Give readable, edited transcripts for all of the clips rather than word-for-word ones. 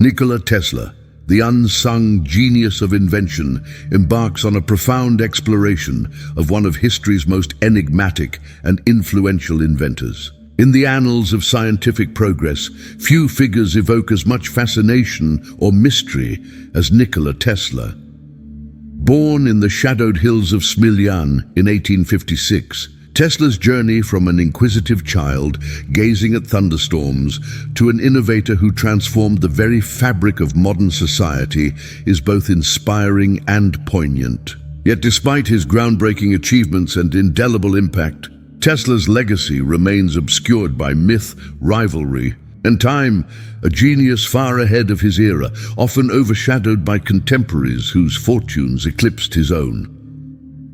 Nikola Tesla, the unsung genius of invention, embarks on a profound exploration of one of history's most enigmatic and influential inventors. In the annals of scientific progress, few figures evoke as much fascination or mystery as Nikola Tesla. Born in the shadowed hills of Smiljan in 1856, Tesla's journey from an inquisitive child gazing at thunderstorms to an innovator who transformed the very fabric of modern society is both inspiring and poignant. Yet despite his groundbreaking achievements and indelible impact, Tesla's legacy remains obscured by myth, rivalry, and time, a genius far ahead of his era, often overshadowed by contemporaries whose fortunes eclipsed his own.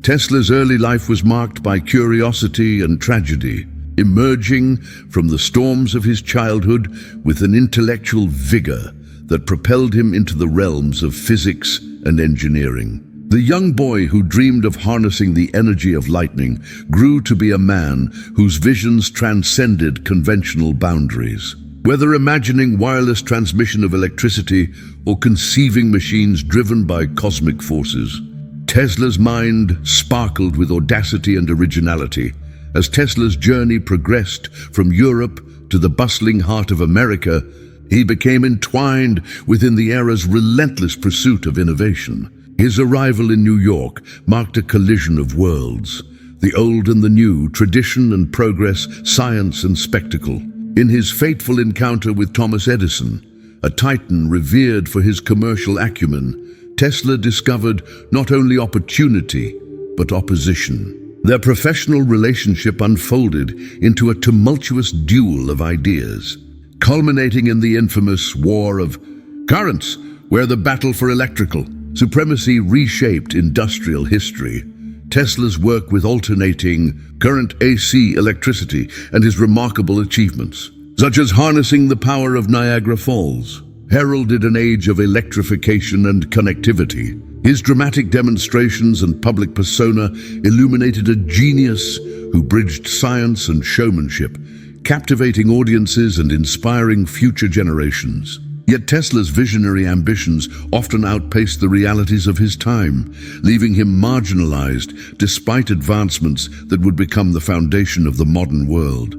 Tesla's early life was marked by curiosity and tragedy, emerging from the storms of his childhood with an intellectual vigor that propelled him into the realms of physics and engineering. The young boy who dreamed of harnessing the energy of lightning grew to be a man whose visions transcended conventional boundaries. Whether imagining wireless transmission of electricity or conceiving machines driven by cosmic forces, Tesla's mind sparkled with audacity and originality. As Tesla's journey progressed from Europe to the bustling heart of America, he became entwined within the era's relentless pursuit of innovation. His arrival in New York marked a collision of worlds, the old and the new, tradition and progress, science and spectacle. In his fateful encounter with Thomas Edison, a titan revered for his commercial acumen, Tesla discovered not only opportunity, but opposition. Their professional relationship unfolded into a tumultuous duel of ideas, culminating in the infamous War of Currents, where the battle for electrical supremacy reshaped industrial history. Tesla's work with alternating current AC electricity and his remarkable achievements, such as harnessing the power of Niagara Falls, heralded an age of electrification and connectivity. His dramatic demonstrations and public persona illuminated a genius who bridged science and showmanship, captivating audiences and inspiring future generations. Yet Tesla's visionary ambitions often outpaced the realities of his time, leaving him marginalized despite advancements that would become the foundation of the modern world.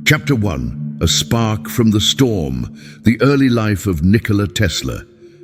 Chapter 1. A Spark from the Storm. The early life of Nikola Tesla.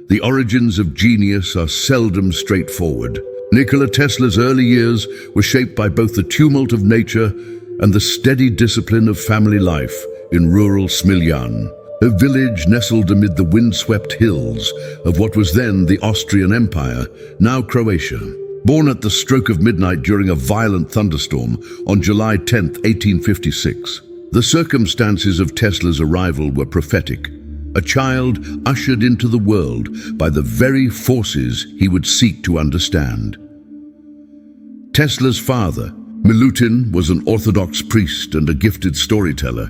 The origins of genius are seldom straightforward. Nikola Tesla's early years were shaped by both the tumult of nature and the steady discipline of family life in rural Smiljan, a village nestled amid the windswept hills of what was then the Austrian Empire, now Croatia. Born at the stroke of midnight during a violent thunderstorm on July 10, 1856, the circumstances of Tesla's arrival were prophetic. A child ushered into the world by the very forces he would seek to understand. Tesla's father, Milutin, was an Orthodox priest and a gifted storyteller,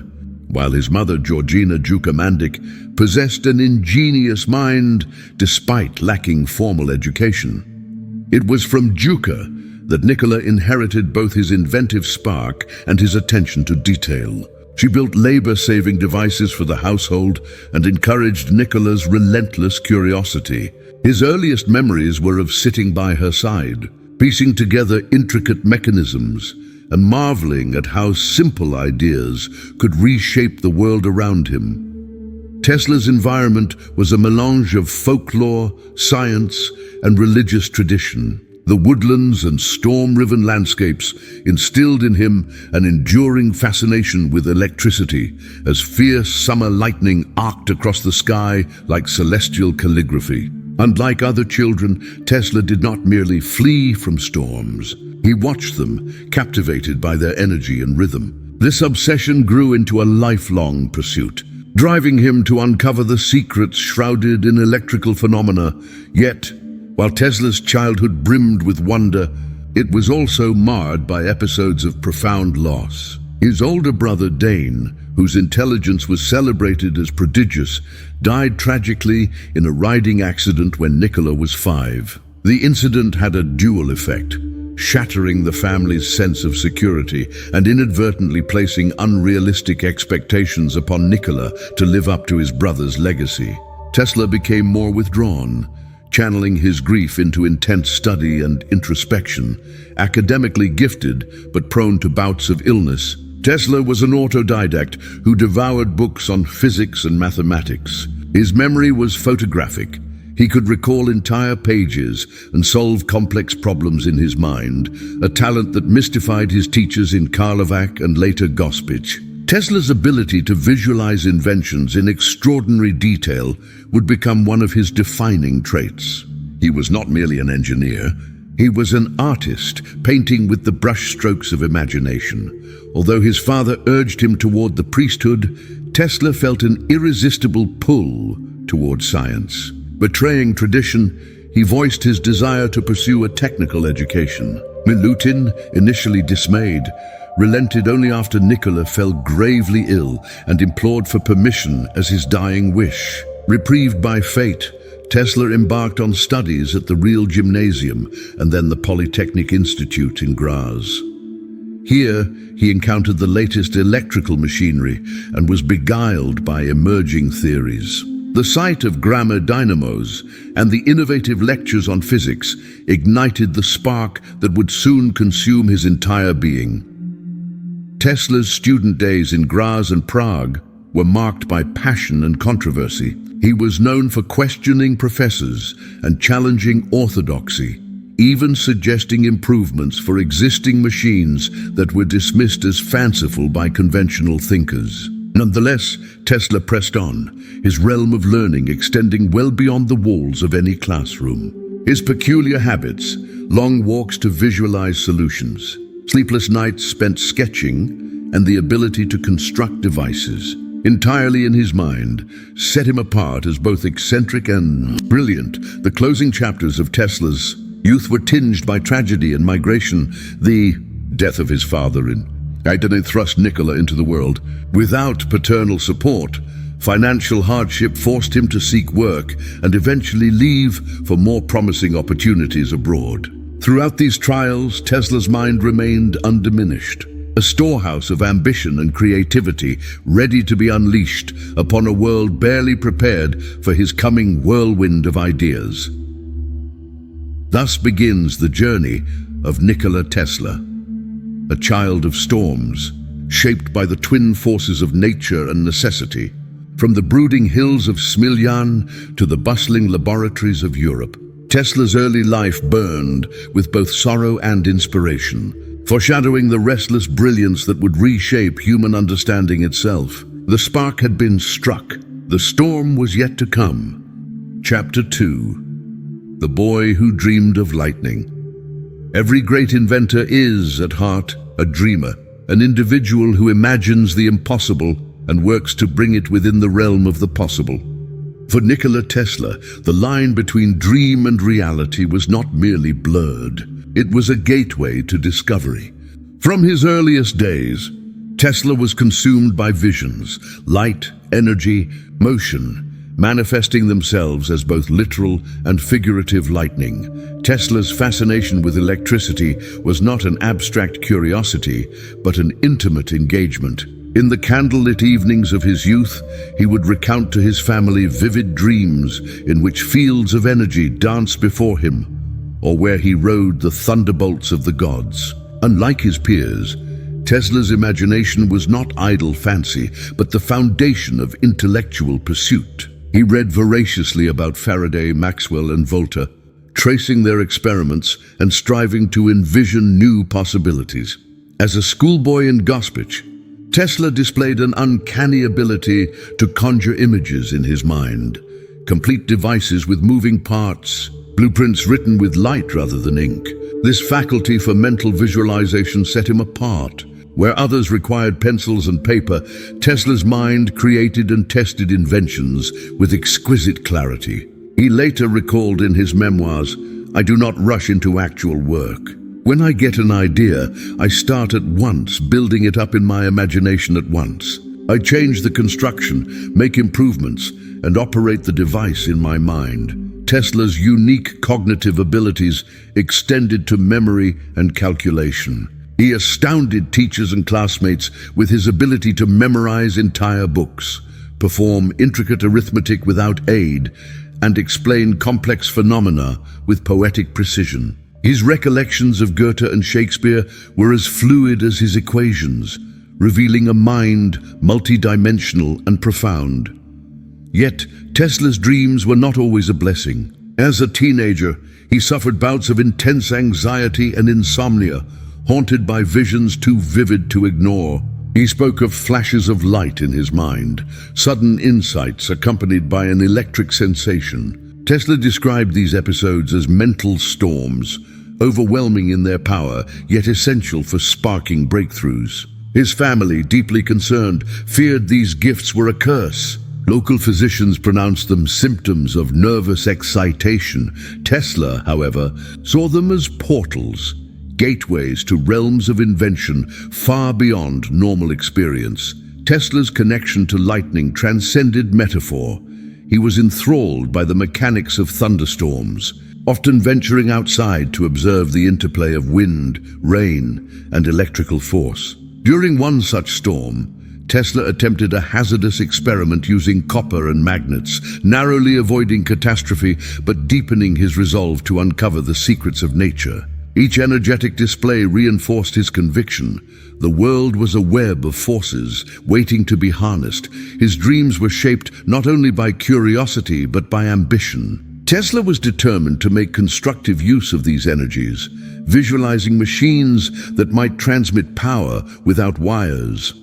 while his mother, Georgina Jukamandik, possessed an ingenious mind despite lacking formal education. It was from Juka that Nikola inherited both his inventive spark and his attention to detail. She built labor-saving devices for the household and encouraged Nikola's relentless curiosity. His earliest memories were of sitting by her side, piecing together intricate mechanisms and marveling at how simple ideas could reshape the world around him. Tesla's environment was a melange of folklore, science, and religious tradition. The woodlands and storm-riven landscapes instilled in him an enduring fascination with electricity as fierce summer lightning arced across the sky like celestial calligraphy. Unlike other children, Tesla did not merely flee from storms. He watched them, captivated by their energy and rhythm. This obsession grew into a lifelong pursuit, driving him to uncover the secrets shrouded in electrical phenomena. Yet, while Tesla's childhood brimmed with wonder, it was also marred by episodes of profound loss. His older brother Dane, whose intelligence was celebrated as prodigious, died tragically in a riding accident when Nikola was 5. The incident had a dual effect. shattering the family's sense of security and inadvertently placing unrealistic expectations upon Nikola to live up to his brother's legacy. Tesla became more withdrawn, channeling his grief into intense study and introspection. Academically gifted, but prone to bouts of illness, Tesla was an autodidact who devoured books on physics and mathematics. His memory was photographic. He could recall entire pages and solve complex problems in his mind, a talent that mystified his teachers in Karlovac and later Gospic. Tesla's ability to visualize inventions in extraordinary detail would become one of his defining traits. He was not merely an engineer, he was an artist, painting with the brushstrokes of imagination. Although his father urged him toward the priesthood, Tesla felt an irresistible pull toward science. Betraying tradition, he voiced his desire to pursue a technical education. Milutin, initially dismayed, relented only after Nikola fell gravely ill and implored for permission as his dying wish. Reprieved by fate, Tesla embarked on studies at the Real Gymnasium and then the Polytechnic Institute in Graz. Here, he encountered the latest electrical machinery and was beguiled by emerging theories. The sight of grammar dynamos and the innovative lectures on physics ignited the spark that would soon consume his entire being. Tesla's student days in Graz and Prague were marked by passion and controversy. He was known for questioning professors and challenging orthodoxy, even suggesting improvements for existing machines that were dismissed as fanciful by conventional thinkers. Nonetheless, Tesla pressed on, his realm of learning extending well beyond the walls of any classroom. His peculiar habits, long walks to visualize solutions, sleepless nights spent sketching, and the ability to construct devices, entirely in his mind, set him apart as both eccentric and brilliant. The closing chapters of Tesla's youth were tinged by tragedy and migration. The death of his father in Edison thrust Nikola into the world. Without paternal support, financial hardship forced him to seek work and eventually leave for more promising opportunities abroad. Throughout these trials, Tesla's mind remained undiminished, a storehouse of ambition and creativity ready to be unleashed upon a world barely prepared for his coming whirlwind of ideas. Thus begins the journey of Nikola Tesla, a child of storms, shaped by the twin forces of nature and necessity. From the brooding hills of Smiljan to the bustling laboratories of Europe, Tesla's early life burned with both sorrow and inspiration, foreshadowing the restless brilliance that would reshape human understanding itself. The spark had been struck. The storm was yet to come. Chapter 2. The Boy Who Dreamed of Lightning. Every great inventor is, at heart, a dreamer, an individual who imagines the impossible and works to bring it within the realm of the possible. For Nikola Tesla, the line between dream and reality was not merely blurred. It was a gateway to discovery. From his earliest days, Tesla was consumed by visions, light, energy, motion, manifesting themselves as both literal and figurative lightning. Tesla's fascination with electricity was not an abstract curiosity, but an intimate engagement. In the candlelit evenings of his youth, he would recount to his family vivid dreams in which fields of energy danced before him, or where he rode the thunderbolts of the gods. Unlike his peers, Tesla's imagination was not idle fancy, but the foundation of intellectual pursuit. He read voraciously about Faraday, Maxwell, and Volta, tracing their experiments and striving to envision new possibilities. As a schoolboy in Gospic, Tesla displayed an uncanny ability to conjure images in his mind, complete devices with moving parts, blueprints written with light rather than ink. This faculty for mental visualization set him apart. Where others required pencils and paper, Tesla's mind created and tested inventions with exquisite clarity. He later recalled in his memoirs, "I do not rush into actual work. When I get an idea, I start at once, building it up in my imagination at once. I change the construction, make improvements, and operate the device in my mind. Tesla's unique cognitive abilities extended to memory and calculation. He astounded teachers and classmates with his ability to memorize entire books, perform intricate arithmetic without aid, and explain complex phenomena with poetic precision. His recollections of Goethe and Shakespeare were as fluid as his equations, revealing a mind multidimensional and profound. Yet, Tesla's dreams were not always a blessing. As a teenager, he suffered bouts of intense anxiety and insomnia, haunted by visions too vivid to ignore. He spoke of flashes of light in his mind, sudden insights accompanied by an electric sensation. Tesla described these episodes as mental storms, overwhelming in their power, yet essential for sparking breakthroughs. His family, deeply concerned, feared these gifts were a curse. Local physicians pronounced them symptoms of nervous excitation. Tesla, however, saw them as portals, gateways to realms of invention far beyond normal experience. Tesla's connection to lightning transcended metaphor. He was enthralled by the mechanics of thunderstorms, often venturing outside to observe the interplay of wind, rain, and electrical force. During one such storm, Tesla attempted a hazardous experiment using copper and magnets, narrowly avoiding catastrophe but deepening his resolve to uncover the secrets of nature. Each energetic display reinforced his conviction. The world was a web of forces waiting to be harnessed. His dreams were shaped not only by curiosity but by ambition. Tesla was determined to make constructive use of these energies, visualizing machines that might transmit power without wires,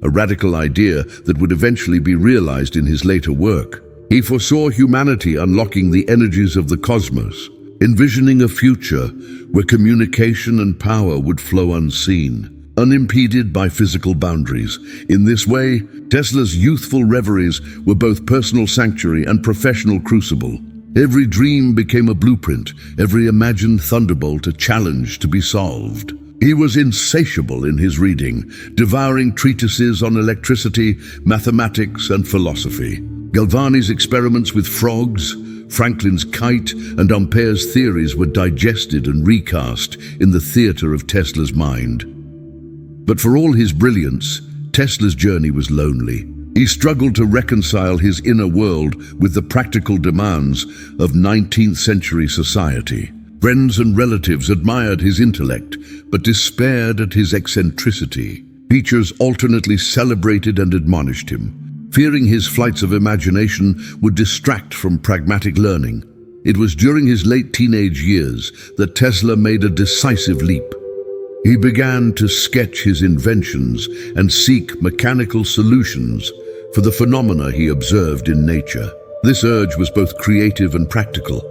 a radical idea that would eventually be realized in his later work. He foresaw humanity unlocking the energies of the cosmos, envisioning a future where communication and power would flow unseen, unimpeded by physical boundaries. In this way, Tesla's youthful reveries were both personal sanctuary and professional crucible. Every dream became a blueprint, every imagined thunderbolt a challenge to be solved. He was insatiable in his reading, devouring treatises on electricity, mathematics, and philosophy. Galvani's experiments with frogs, Franklin's kite, and Ampere's theories were digested and recast in the theater of Tesla's mind. But for all his brilliance, Tesla's journey was lonely. He struggled to reconcile his inner world with the practical demands of 19th century society. Friends and relatives admired his intellect, but despaired at his eccentricity. Teachers alternately celebrated and admonished him, fearing his flights of imagination would distract from pragmatic learning. It was during his late teenage years that Tesla made a decisive leap. He began to sketch his inventions and seek mechanical solutions for the phenomena he observed in nature. This urge was both creative and practical,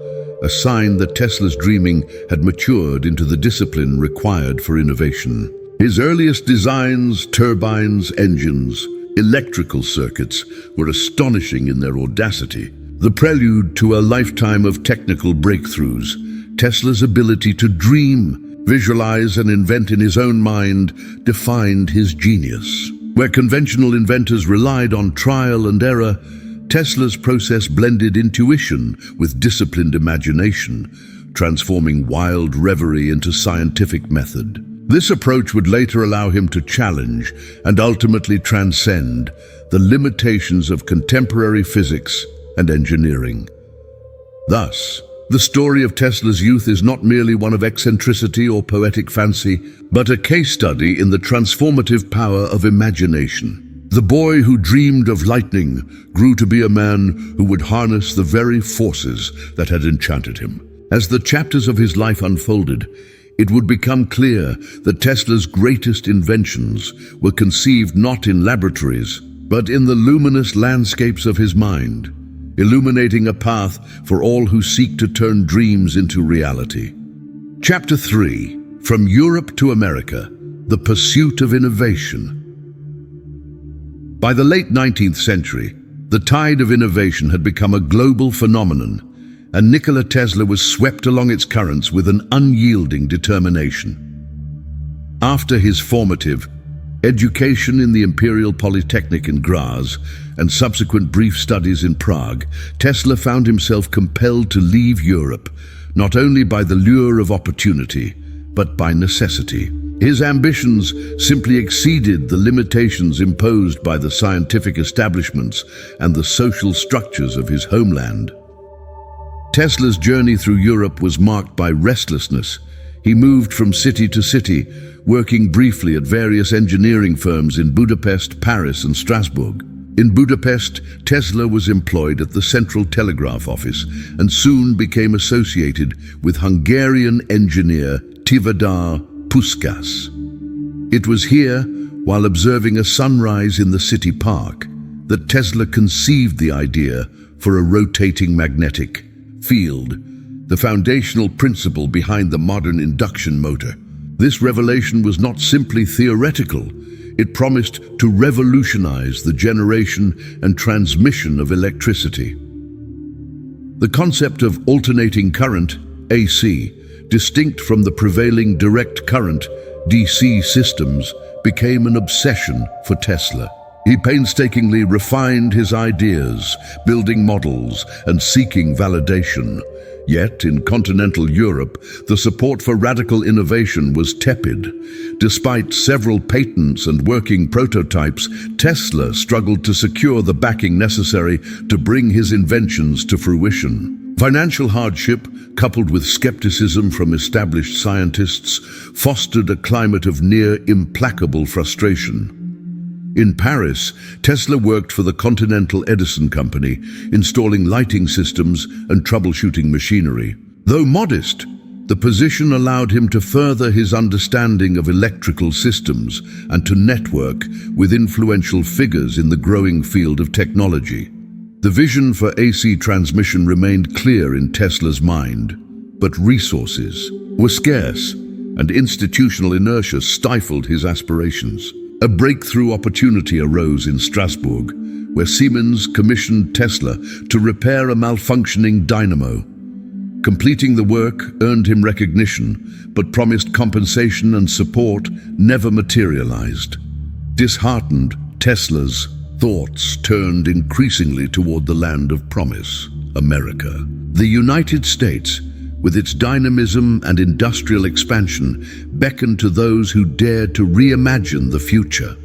a sign that Tesla's dreaming had matured into the discipline required for innovation. His earliest designs, turbines, engines, electrical circuits, were astonishing in their audacity. The prelude to a lifetime of technical breakthroughs, Tesla's ability to dream, visualize, and invent in his own mind defined his genius. Where conventional inventors relied on trial and error, Tesla's process blended intuition with disciplined imagination, transforming wild reverie into scientific method. This approach would later allow him to challenge and ultimately transcend the limitations of contemporary physics and engineering. Thus, the story of Tesla's youth is not merely one of eccentricity or poetic fancy, but a case study in the transformative power of imagination. The boy who dreamed of lightning grew to be a man who would harness the very forces that had enchanted him. As the chapters of his life unfolded, it would become clear that Tesla's greatest inventions were conceived not in laboratories, but in the luminous landscapes of his mind, illuminating a path for all who seek to turn dreams into reality. Chapter 3. From Europe to America, the Pursuit of Innovation. By the late 19th century, the tide of innovation had become a global phenomenon, and Nikola Tesla was swept along its currents with an unyielding determination. After his formative, Education in the Imperial Polytechnic in Graz and subsequent brief studies in Prague, Tesla found himself compelled to leave Europe, not only by the lure of opportunity, but by necessity. His ambitions simply exceeded the limitations imposed by the scientific establishments and the social structures of his homeland. Tesla's journey through Europe was marked by restlessness. He moved from city to city, working briefly at various engineering firms in Budapest, Paris, and Strasbourg. In Budapest, Tesla was employed at the Central Telegraph Office and soon became associated with Hungarian engineer Tivadar Puskás. It was here, while observing a sunrise in the city park, that Tesla conceived the idea for a rotating magnetic field, the foundational principle behind the modern induction motor. This revelation was not simply theoretical. It promised to revolutionize the generation and transmission of electricity. The concept of alternating current, AC, distinct from the prevailing direct current, DC systems, became an obsession for Tesla. He painstakingly refined his ideas, building models and seeking validation. Yet, in continental Europe, the support for radical innovation was tepid. Despite several patents and working prototypes, Tesla struggled to secure the backing necessary to bring his inventions to fruition. Financial hardship, coupled with skepticism from established scientists, fostered a climate of near implacable frustration. In Paris, Tesla worked for the Continental Edison Company, installing lighting systems and troubleshooting machinery. Though modest, the position allowed him to further his understanding of electrical systems and to network with influential figures in the growing field of technology. The vision for AC transmission remained clear in Tesla's mind, but resources were scarce, and institutional inertia stifled his aspirations. A breakthrough opportunity arose in Strasbourg, where Siemens commissioned Tesla to repair a malfunctioning dynamo. Completing the work earned him recognition, but promised compensation and support never materialized. Disheartened, Tesla's thoughts turned increasingly toward the land of promise, America. The United States, with its dynamism and industrial expansion, beckoned to those who dared to reimagine the future.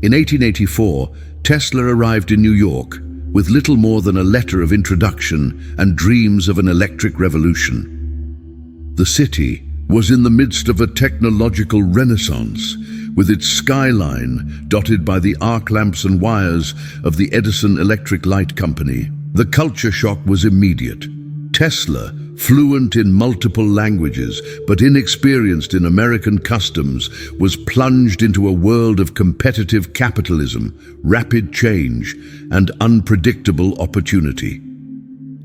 In 1884, Tesla arrived in New York with little more than a letter of introduction and dreams of an electric revolution. The city was in the midst of a technological renaissance, with its skyline dotted by the arc lamps and wires of the Edison Electric Light Company. The culture shock was immediate. Tesla, fluent in multiple languages but inexperienced in American customs, was plunged into a world of competitive capitalism, rapid change, and unpredictable opportunity.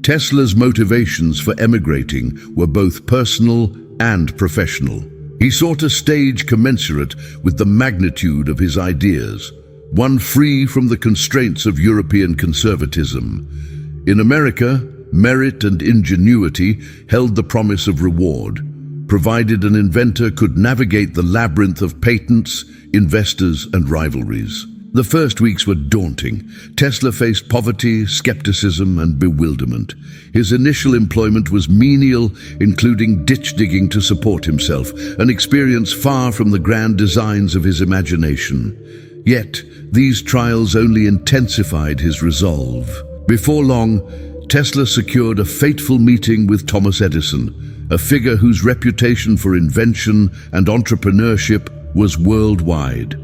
Tesla's motivations for emigrating were both personal and professional. He sought a stage commensurate with the magnitude of his ideas, one free from the constraints of European conservatism. In America, merit and ingenuity held the promise of reward, provided an inventor could navigate the labyrinth of patents, investors, and rivalries. The first weeks were daunting. Tesla faced poverty, skepticism, and bewilderment. His initial employment was menial, including ditch digging to support himself, an experience far from the grand designs of his imagination. Yet, these trials only intensified his resolve. Before long, Tesla secured a fateful meeting with Thomas Edison, a figure whose reputation for invention and entrepreneurship was worldwide.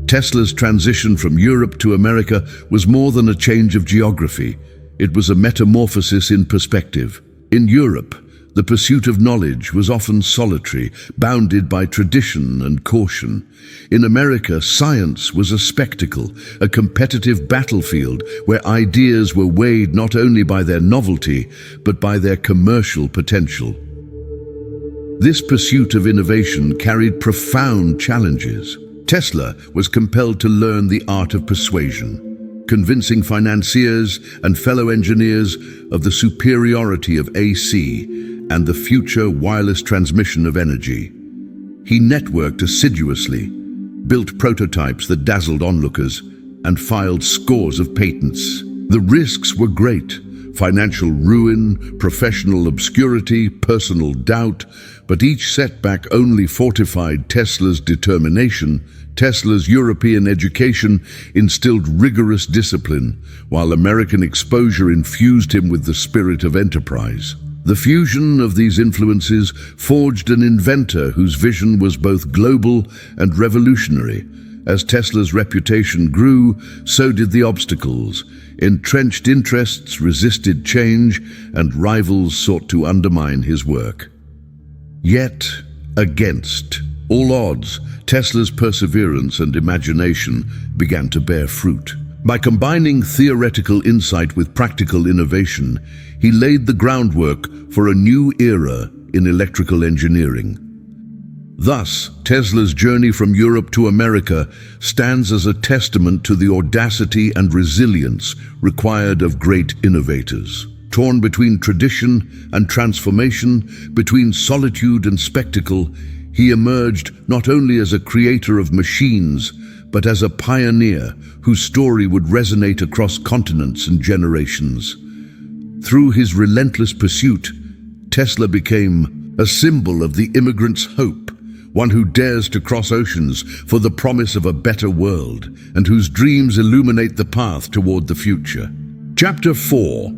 Tesla's transition from Europe to America was more than a change of geography. It was a metamorphosis in perspective. In Europe, the pursuit of knowledge was often solitary, bounded by tradition and caution. In America, science was a spectacle, a competitive battlefield where ideas were weighed not only by their novelty, but by their commercial potential. This pursuit of innovation carried profound challenges. Tesla was compelled to learn the art of persuasion, convincing financiers and fellow engineers of the superiority of AC and the future wireless transmission of energy. He networked assiduously, built prototypes that dazzled onlookers, and filed scores of patents. The risks were great: financial ruin, professional obscurity, personal doubt, but each setback only fortified Tesla's determination. Tesla's European education instilled rigorous discipline, while American exposure infused him with the spirit of enterprise. The fusion of these influences forged an inventor whose vision was both global and revolutionary. As Tesla's reputation grew, so did the obstacles. Entrenched interests resisted change, and rivals sought to undermine his work. Yet, against all odds, Tesla's perseverance and imagination began to bear fruit. By combining theoretical insight with practical innovation, he laid the groundwork for a new era in electrical engineering. Thus, Tesla's journey from Europe to America stands as a testament to the audacity and resilience required of great innovators. Torn between tradition and transformation, between solitude and spectacle, he emerged not only as a creator of machines, but as a pioneer whose story would resonate across continents and generations. Through his relentless pursuit, Tesla became a symbol of the immigrant's hope, one who dares to cross oceans for the promise of a better world, and whose dreams illuminate the path toward the future. Chapter 4: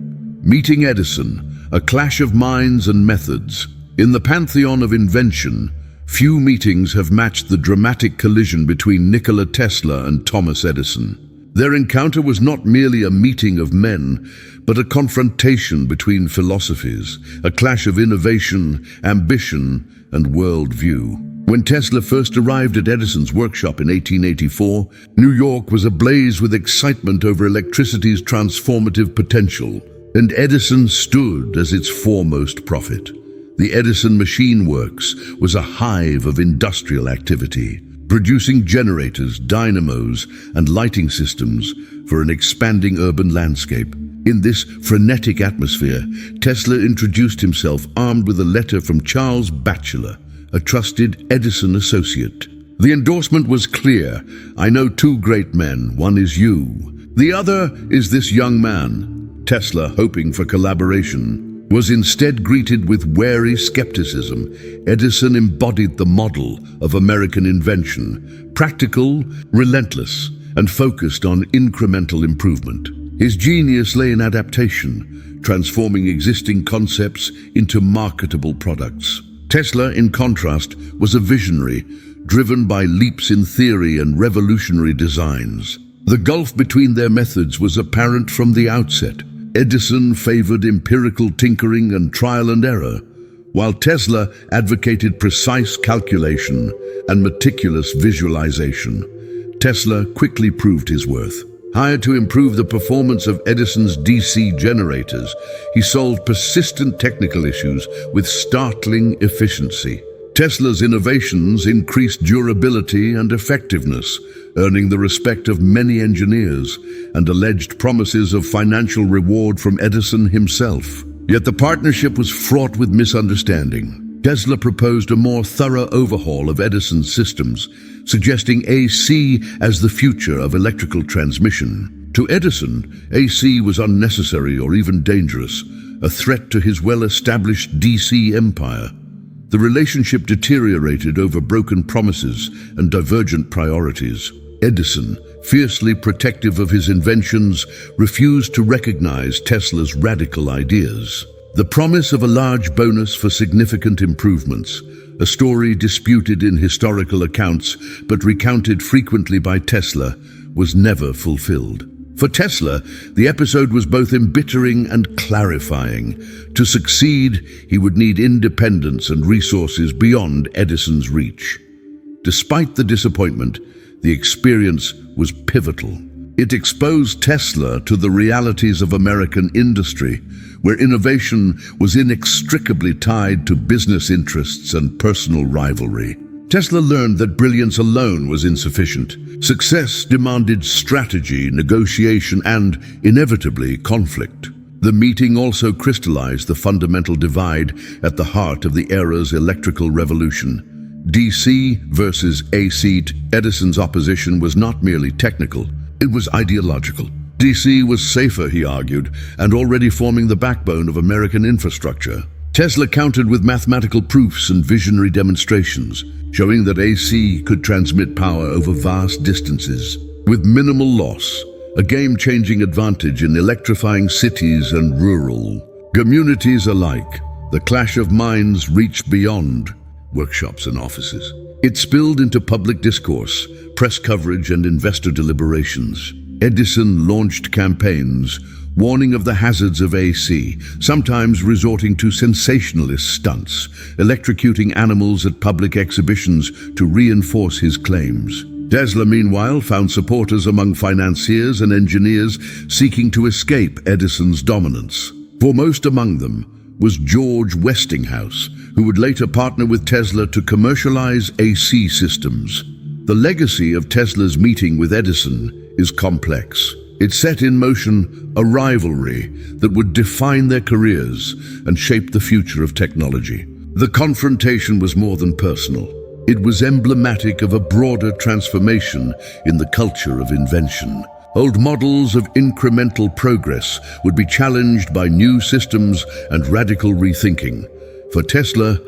Meeting Edison, a clash of minds and methods. In the pantheon of invention, few meetings have matched the dramatic collision between Nikola Tesla and Thomas Edison. Their encounter was not merely a meeting of men, but a confrontation between philosophies, a clash of innovation, ambition, and worldview. When Tesla first arrived at Edison's workshop in 1884, New York was ablaze with excitement over electricity's transformative potential, and Edison stood as its foremost prophet. The Edison Machine Works was a hive of industrial activity, producing generators, dynamos, and lighting systems for an expanding urban landscape. In this frenetic atmosphere, Tesla introduced himself armed with a letter from Charles Batchelor, a trusted Edison associate. The endorsement was clear: "I know two great men. One is you. The other is this young man." Tesla, hoping for collaboration, was instead greeted with wary skepticism. Edison embodied the model of American invention: practical, relentless, and focused on incremental improvement. His genius lay in adaptation, transforming existing concepts into marketable products. Tesla, in contrast, was a visionary, driven by leaps in theory and revolutionary designs. The gulf between their methods was apparent from the outset. Edison favored empirical tinkering and trial and error, while Tesla advocated precise calculation and meticulous visualization. Tesla quickly proved his worth. Hired to improve the performance of Edison's DC generators, he solved persistent technical issues with startling efficiency. Tesla's innovations increased durability and effectiveness, earning the respect of many engineers and alleged promises of financial reward from Edison himself. Yet the partnership was fraught with misunderstanding. Tesla proposed a more thorough overhaul of Edison's systems, suggesting AC as the future of electrical transmission. To Edison, AC was unnecessary or even dangerous, a threat to his well-established DC empire. The relationship deteriorated over broken promises and divergent priorities. Edison, fiercely protective of his inventions, refused to recognize Tesla's radical ideas. The promise of a large bonus for significant improvements, a story disputed in historical accounts but recounted frequently by Tesla, was never fulfilled. For Tesla, the episode was both embittering and clarifying. To succeed, he would need independence and resources beyond Edison's reach. Despite the disappointment, the experience was pivotal. It exposed Tesla to the realities of American industry, where innovation was inextricably tied to business interests and personal rivalry. Tesla learned that brilliance alone was insufficient. Success demanded strategy, negotiation, and, inevitably, conflict. The meeting also crystallized the fundamental divide at the heart of the era's electrical revolution. DC versus AC. Edison's opposition was not merely technical, it was ideological. DC was safer, he argued, and already forming the backbone of American infrastructure. Tesla countered with mathematical proofs and visionary demonstrations, showing that AC could transmit power over vast distances with minimal loss, a game-changing advantage in electrifying cities and rural communities alike. The clash of minds reached beyond workshops and offices. It spilled into public discourse, press coverage, and investor deliberations. Edison launched campaigns warning of the hazards of AC, sometimes resorting to sensationalist stunts, electrocuting animals at public exhibitions to reinforce his claims. Tesla, meanwhile, found supporters among financiers and engineers seeking to escape Edison's dominance. Foremost among them was George Westinghouse, who would later partner with Tesla to commercialize AC systems. The legacy of Tesla's meeting with Edison is complex. It set in motion a rivalry that would define their careers and shape the future of technology. The confrontation was more than personal. It was emblematic of a broader transformation in the culture of invention. Old models of incremental progress would be challenged by new systems and radical rethinking. For Tesla,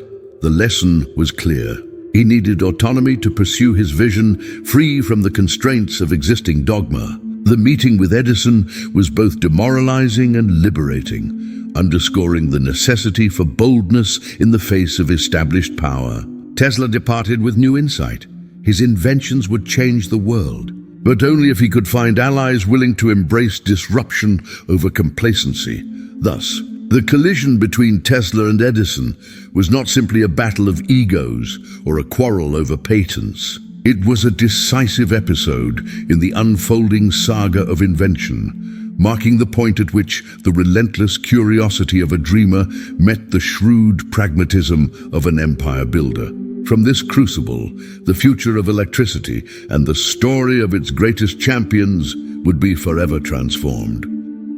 the lesson was clear. He needed autonomy to pursue his vision, free from the constraints of existing dogma. The meeting with Edison was both demoralizing and liberating, underscoring the necessity for boldness in the face of established power. Tesla departed with new insight. His inventions would change the world, but only if he could find allies willing to embrace disruption over complacency. Thus, the collision between Tesla and Edison was not simply a battle of egos or a quarrel over patents. It was a decisive episode in the unfolding saga of invention, marking the point at which the relentless curiosity of a dreamer met the shrewd pragmatism of an empire builder. From this crucible, the future of electricity and the story of its greatest champions would be forever transformed.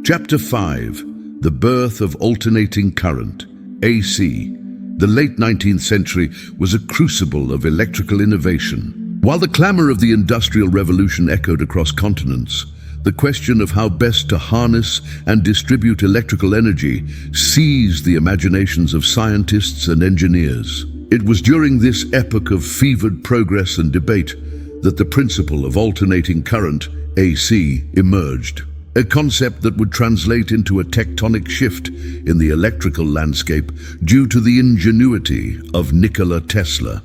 Chapter 5. The birth of alternating current, AC. The late 19th century was a crucible of electrical innovation. While the clamor of the Industrial Revolution echoed across continents, the question of how best to harness and distribute electrical energy seized the imaginations of scientists and engineers. It was during this epoch of fevered progress and debate that the principle of alternating current, AC, emerged. A concept that would translate into a tectonic shift in the electrical landscape due to the ingenuity of Nikola Tesla.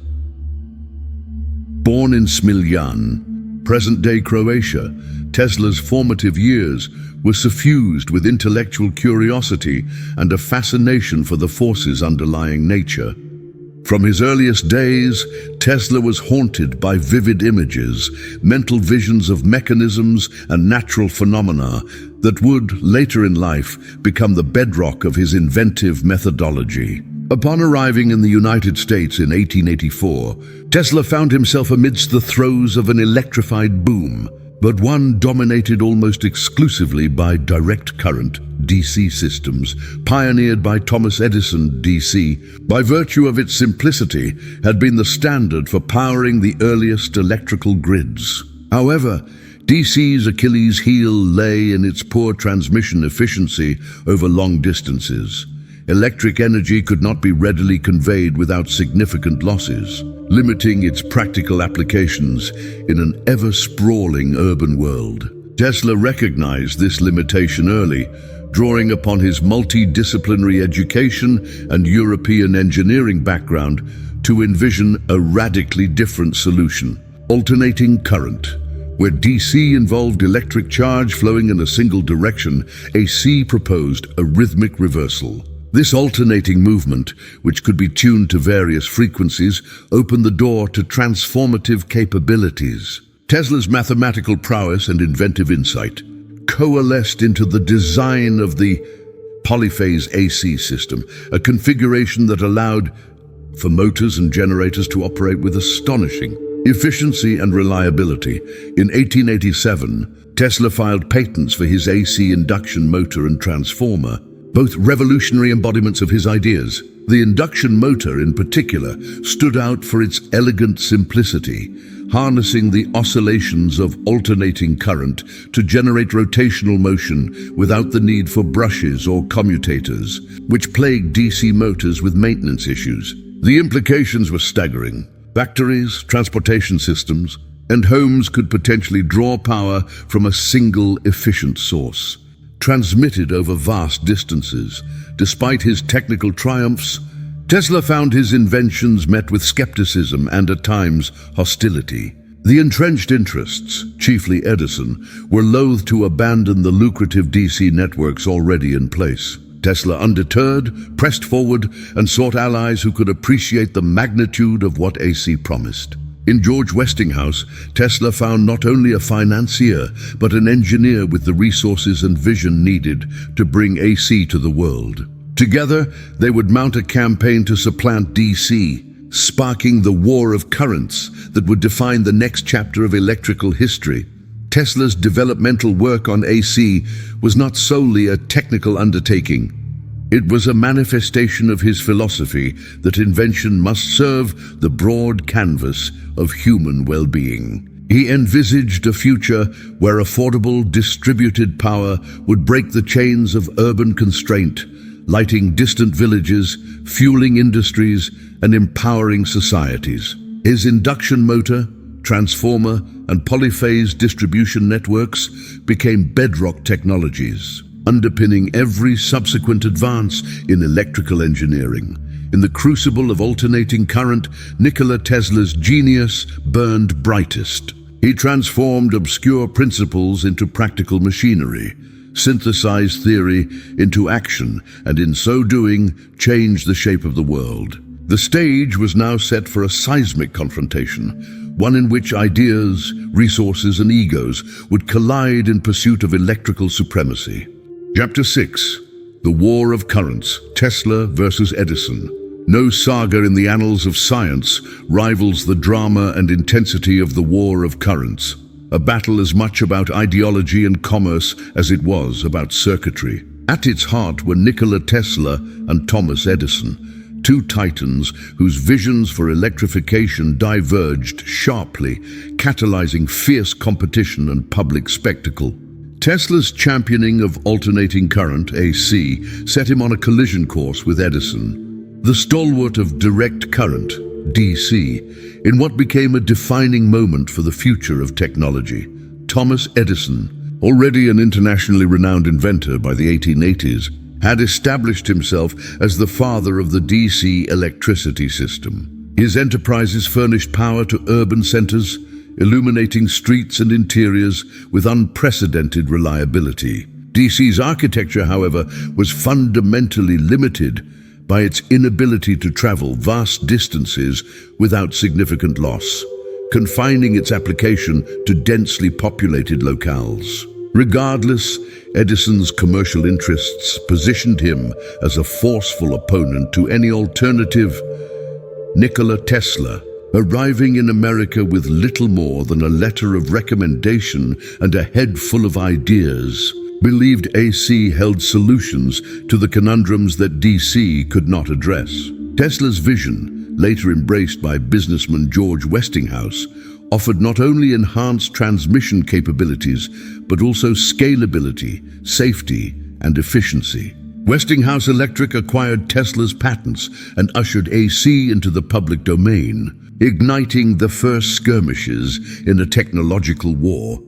Born in Smiljan, present-day Croatia, Tesla's formative years were suffused with intellectual curiosity and a fascination for the forces underlying nature. From his earliest days, Tesla was haunted by vivid images, mental visions of mechanisms and natural phenomena that would, later in life, become the bedrock of his inventive methodology. Upon arriving in the United States in 1884, Tesla found himself amidst the throes of an electrified boom, but one dominated almost exclusively by direct current, DC systems, pioneered by Thomas Edison. DC, by virtue of its simplicity, had been the standard for powering the earliest electrical grids. However, DC's Achilles heel lay in its poor transmission efficiency over long distances. Electric energy could not be readily conveyed without significant losses, limiting its practical applications in an ever-sprawling urban world. Tesla recognized this limitation early, drawing upon his multidisciplinary education and European engineering background to envision a radically different solution: alternating current. Where DC involved electric charge flowing in a single direction, AC proposed a rhythmic reversal. This alternating movement, which could be tuned to various frequencies, opened the door to transformative capabilities. Tesla's mathematical prowess and inventive insight coalesced into the design of the polyphase AC system, a configuration that allowed for motors and generators to operate with astonishing efficiency and reliability. In 1887, Tesla filed patents for his AC induction motor and transformer, both revolutionary embodiments of his ideas. The induction motor, in particular, stood out for its elegant simplicity, harnessing the oscillations of alternating current to generate rotational motion without the need for brushes or commutators, which plagued DC motors with maintenance issues. The implications were staggering. Factories, transportation systems, and homes could potentially draw power from a single efficient source, transmitted over vast distances. Despite his technical triumphs, Tesla found his inventions met with skepticism and at times hostility. The entrenched interests, chiefly Edison, were loath to abandon the lucrative DC networks already in place. Tesla, undeterred, pressed forward and sought allies who could appreciate the magnitude of what AC promised. In George Westinghouse, Tesla found not only a financier, but an engineer with the resources and vision needed to bring AC to the world. Together, they would mount a campaign to supplant DC, sparking the war of currents that would define the next chapter of electrical history. Tesla's developmental work on AC was not solely a technical undertaking. It was a manifestation of his philosophy that invention must serve the broad canvas of human well-being. He envisaged a future where affordable, distributed power would break the chains of urban constraint, lighting distant villages, fueling industries, and empowering societies. His induction motor, transformer, and polyphase distribution networks became bedrock technologies, underpinning every subsequent advance in electrical engineering. In the crucible of alternating current, Nikola Tesla's genius burned brightest. He transformed obscure principles into practical machinery, synthesized theory into action, and in so doing, changed the shape of the world. The stage was now set for a seismic confrontation, one in which ideas, resources, and egos would collide in pursuit of electrical supremacy. Chapter 6. The War of Currents, Tesla versus Edison. No saga in the annals of science rivals the drama and intensity of the War of Currents, a battle as much about ideology and commerce as it was about circuitry. At its heart were Nikola Tesla and Thomas Edison, two titans whose visions for electrification diverged sharply, catalyzing fierce competition and public spectacle. Tesla's championing of alternating current, AC, set him on a collision course with Edison, the stalwart of direct current, DC, in what became a defining moment for the future of technology. Thomas Edison, already an internationally renowned inventor by the 1880s, had established himself as the father of the DC electricity system. His enterprises furnished power to urban centers, illuminating streets and interiors with unprecedented reliability. DC's architecture, however, was fundamentally limited by its inability to travel vast distances without significant loss, confining its application to densely populated locales. Regardless, Edison's commercial interests positioned him as a forceful opponent to any alternative. Nikola Tesla, arriving in America with little more than a letter of recommendation and a head full of ideas, believed AC held solutions to the conundrums that DC could not address. Tesla's vision, later embraced by businessman George Westinghouse, offered not only enhanced transmission capabilities, but also scalability, safety, and efficiency. Westinghouse Electric acquired Tesla's patents and ushered AC into the public domain, igniting the first skirmishes in a technological war.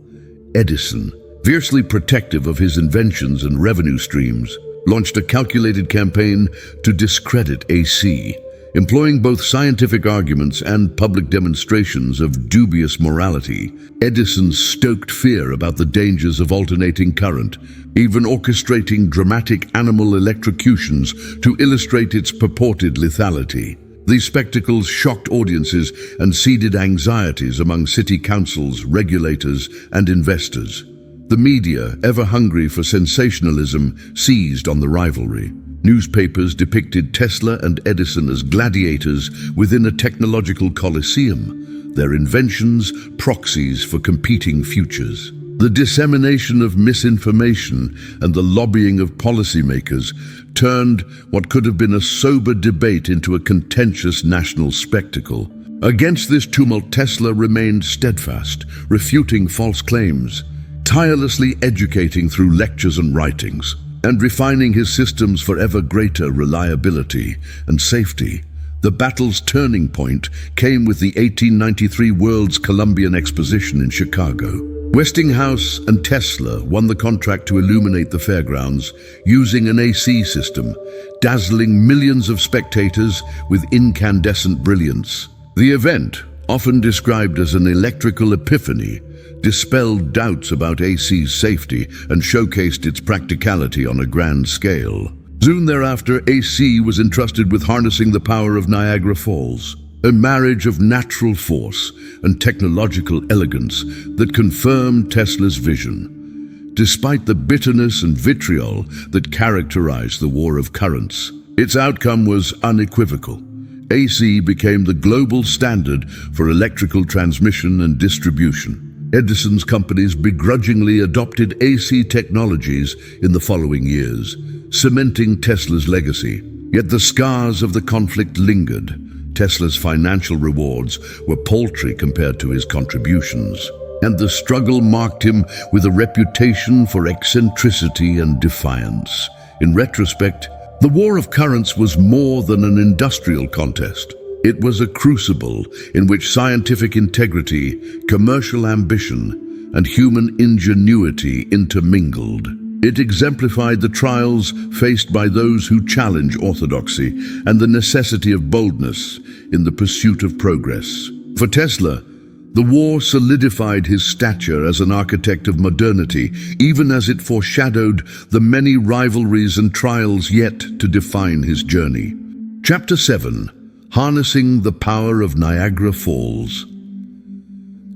Edison, fiercely protective of his inventions and revenue streams, launched a calculated campaign to discredit AC, employing both scientific arguments and public demonstrations of dubious morality. Edison stoked fear about the dangers of alternating current, even orchestrating dramatic animal electrocutions to illustrate its purported lethality. These spectacles shocked audiences and seeded anxieties among city councils, regulators, and investors. The media, ever hungry for sensationalism, seized on the rivalry. Newspapers depicted Tesla and Edison as gladiators within a technological coliseum, their inventions proxies for competing futures. The dissemination of misinformation and the lobbying of policymakers turned what could have been a sober debate into a contentious national spectacle. Against this tumult, Tesla remained steadfast, refuting false claims, tirelessly educating through lectures and writings, and refining his systems for ever greater reliability and safety. The battle's turning point came with the 1893 World's Columbian Exposition in Chicago. Westinghouse and Tesla won the contract to illuminate the fairgrounds using an AC system, dazzling millions of spectators with incandescent brilliance. The event, often described as an electrical epiphany, dispelled doubts about AC's safety and showcased its practicality on a grand scale. Soon thereafter, AC was entrusted with harnessing the power of Niagara Falls, a marriage of natural force and technological elegance that confirmed Tesla's vision. Despite the bitterness and vitriol that characterized the war of currents, its outcome was unequivocal. AC became the global standard for electrical transmission and distribution. Edison's companies begrudgingly adopted AC technologies in the following years, cementing Tesla's legacy. Yet the scars of the conflict lingered. Tesla's financial rewards were paltry compared to his contributions, and the struggle marked him with a reputation for eccentricity and defiance. In retrospect, the war of currents was more than an industrial contest. It was a crucible in which scientific integrity, commercial ambition, and human ingenuity intermingled. It exemplified the trials faced by those who challenge orthodoxy and the necessity of boldness in the pursuit of progress. For Tesla, the war solidified his stature as an architect of modernity, even as it foreshadowed the many rivalries and trials yet to define his journey. Chapter 7. Harnessing the Power of Niagara Falls.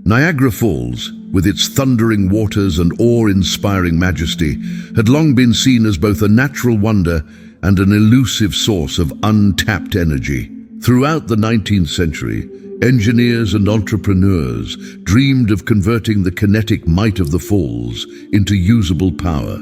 Niagara Falls, with its thundering waters and awe-inspiring majesty, had long been seen as both a natural wonder and an elusive source of untapped energy. Throughout the 19th century, engineers and entrepreneurs dreamed of converting the kinetic might of the falls into usable power.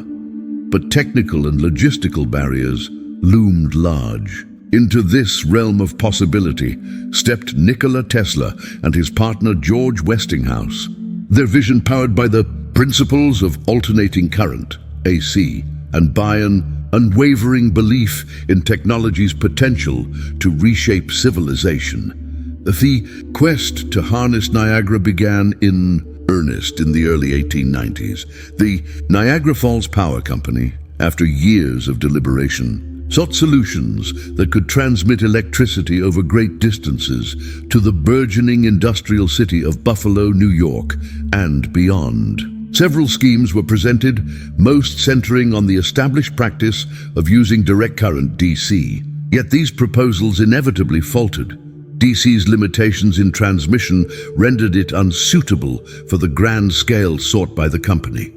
But technical and logistical barriers loomed large. Into this realm of possibility stepped Nikola Tesla and his partner George Westinghouse. Their vision, powered by the principles of alternating current, AC, and by an unwavering belief in technology's potential to reshape civilization. The quest to harness Niagara began in earnest in the early 1890s. The Niagara Falls Power Company, after years of deliberation, sought solutions that could transmit electricity over great distances to the burgeoning industrial city of Buffalo, New York, and beyond. Several schemes were presented, most centering on the established practice of using direct current DC. Yet these proposals inevitably faltered. DC's limitations in transmission rendered it unsuitable for the grand scale sought by the company.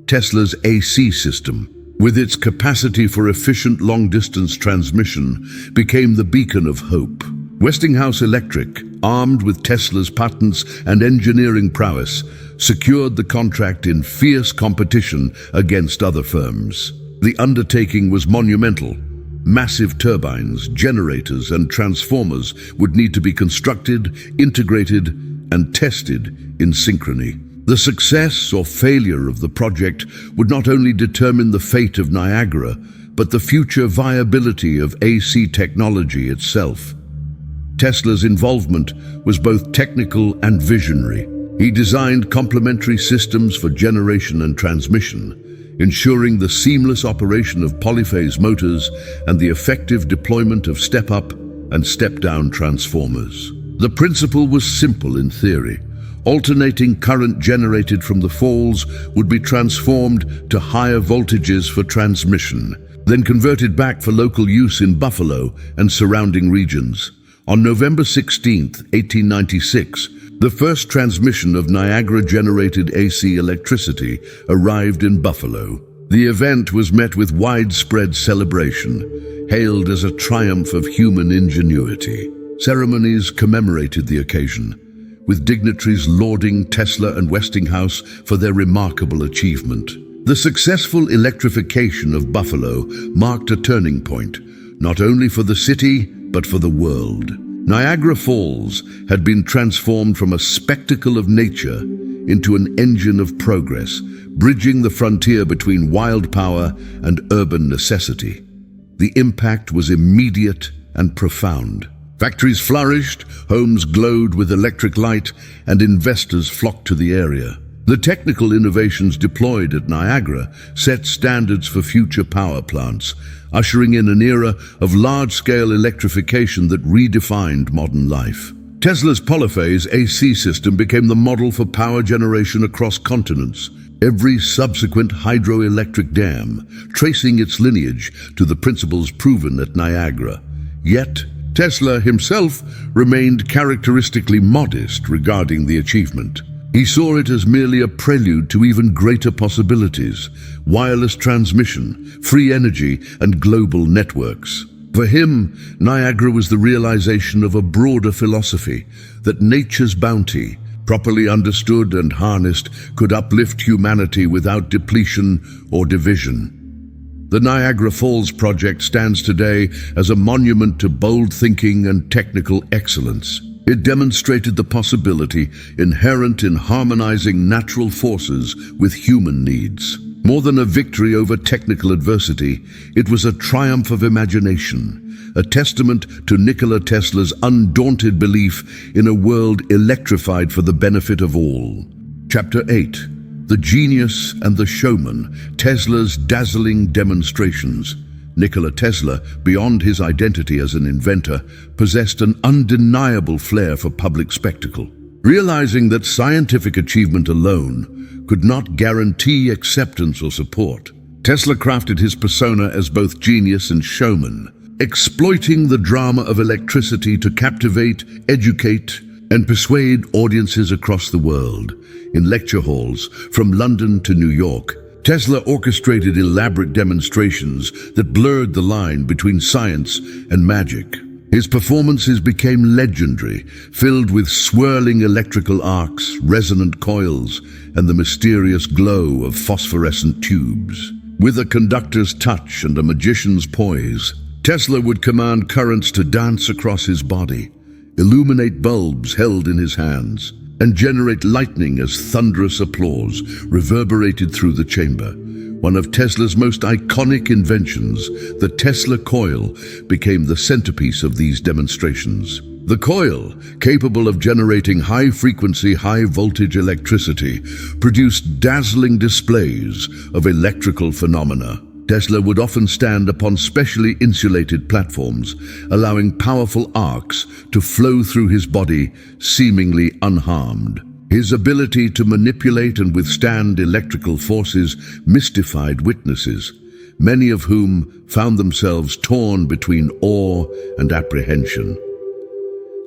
Tesla's AC system, with its capacity for efficient long-distance transmission, became the beacon of hope. Westinghouse Electric, armed with Tesla's patents and engineering prowess, secured the contract in fierce competition against other firms. The undertaking was monumental. Massive turbines, generators, and transformers would need to be constructed, integrated, and tested in synchrony. The success or failure of the project would not only determine the fate of Niagara, but the future viability of AC technology itself. Tesla's involvement was both technical and visionary. He designed complementary systems for generation and transmission, ensuring the seamless operation of polyphase motors and the effective deployment of step-up and step-down transformers. The principle was simple in theory. Alternating current generated from the falls would be transformed to higher voltages for transmission, then converted back for local use in Buffalo and surrounding regions. On November 16, 1896, the first transmission of Niagara-generated AC electricity arrived in Buffalo. The event was met with widespread celebration, hailed as a triumph of human ingenuity. Ceremonies commemorated the occasion, with dignitaries lauding Tesla and Westinghouse for their remarkable achievement. The successful electrification of Buffalo marked a turning point, not only for the city, but for the world. Niagara Falls had been transformed from a spectacle of nature into an engine of progress, bridging the frontier between wild power and urban necessity. The impact was immediate and profound. Factories flourished, homes glowed with electric light, and investors flocked to the area. The technical innovations deployed at Niagara set standards for future power plants, ushering in an era of large-scale electrification that redefined modern life. Tesla's polyphase AC system became the model for power generation across continents, every subsequent hydroelectric dam tracing its lineage to the principles proven at Niagara. Yet, Tesla himself remained characteristically modest regarding the achievement. He saw it as merely a prelude to even greater possibilities: wireless transmission, free energy, and global networks. For him, Niagara was the realization of a broader philosophy that nature's bounty, properly understood and harnessed, could uplift humanity without depletion or division. The Niagara Falls project stands today as a monument to bold thinking and technical excellence. It demonstrated the possibility inherent in harmonizing natural forces with human needs. More than a victory over technical adversity, it was a triumph of imagination, a testament to Nikola Tesla's undaunted belief in a world electrified for the benefit of all. Chapter 8. The Genius and the Showman, Tesla's dazzling demonstrations. Nikola Tesla, beyond his identity as an inventor, possessed an undeniable flair for public spectacle. Realizing that scientific achievement alone could not guarantee acceptance or support, Tesla crafted his persona as both genius and showman, exploiting the drama of electricity to captivate, educate, and persuade audiences across the world. In lecture halls, from London to New York, Tesla orchestrated elaborate demonstrations that blurred the line between science and magic. His performances became legendary, filled with swirling electrical arcs, resonant coils, and the mysterious glow of phosphorescent tubes. With a conductor's touch and a magician's poise, Tesla would command currents to dance across his body, illuminate bulbs held in his hands, and generate lightning as thunderous applause reverberated through the chamber. One of Tesla's most iconic inventions, the Tesla coil, became the centerpiece of these demonstrations. The coil, capable of generating high-frequency, high-voltage electricity, produced dazzling displays of electrical phenomena. Tesla would often stand upon specially insulated platforms, allowing powerful arcs to flow through his body seemingly unharmed. His ability to manipulate and withstand electrical forces mystified witnesses, many of whom found themselves torn between awe and apprehension.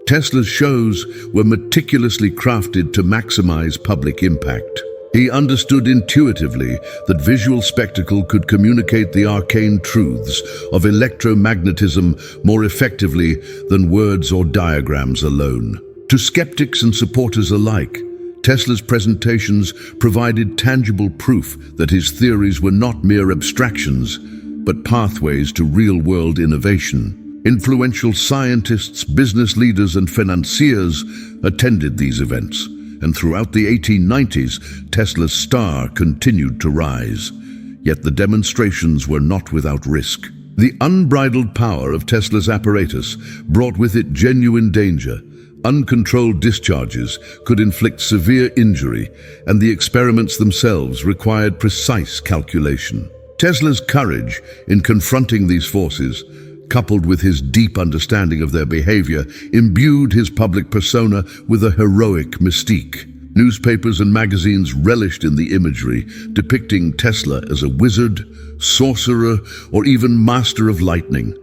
Tesla's shows were meticulously crafted to maximize public impact. He understood intuitively that visual spectacle could communicate the arcane truths of electromagnetism more effectively than words or diagrams alone. To skeptics and supporters alike, Tesla's presentations provided tangible proof that his theories were not mere abstractions, but pathways to real-world innovation. Influential scientists, business leaders, and financiers attended these events, and throughout the 1890s, Tesla's star continued to rise. Yet the demonstrations were not without risk. The unbridled power of Tesla's apparatus brought with it genuine danger. Uncontrolled discharges could inflict severe injury, and the experiments themselves required precise calculation. Tesla's courage in confronting these forces, coupled with his deep understanding of their behavior, imbued his public persona with a heroic mystique. Newspapers and magazines relished in the imagery, depicting Tesla as a wizard, sorcerer, or even master of lightning.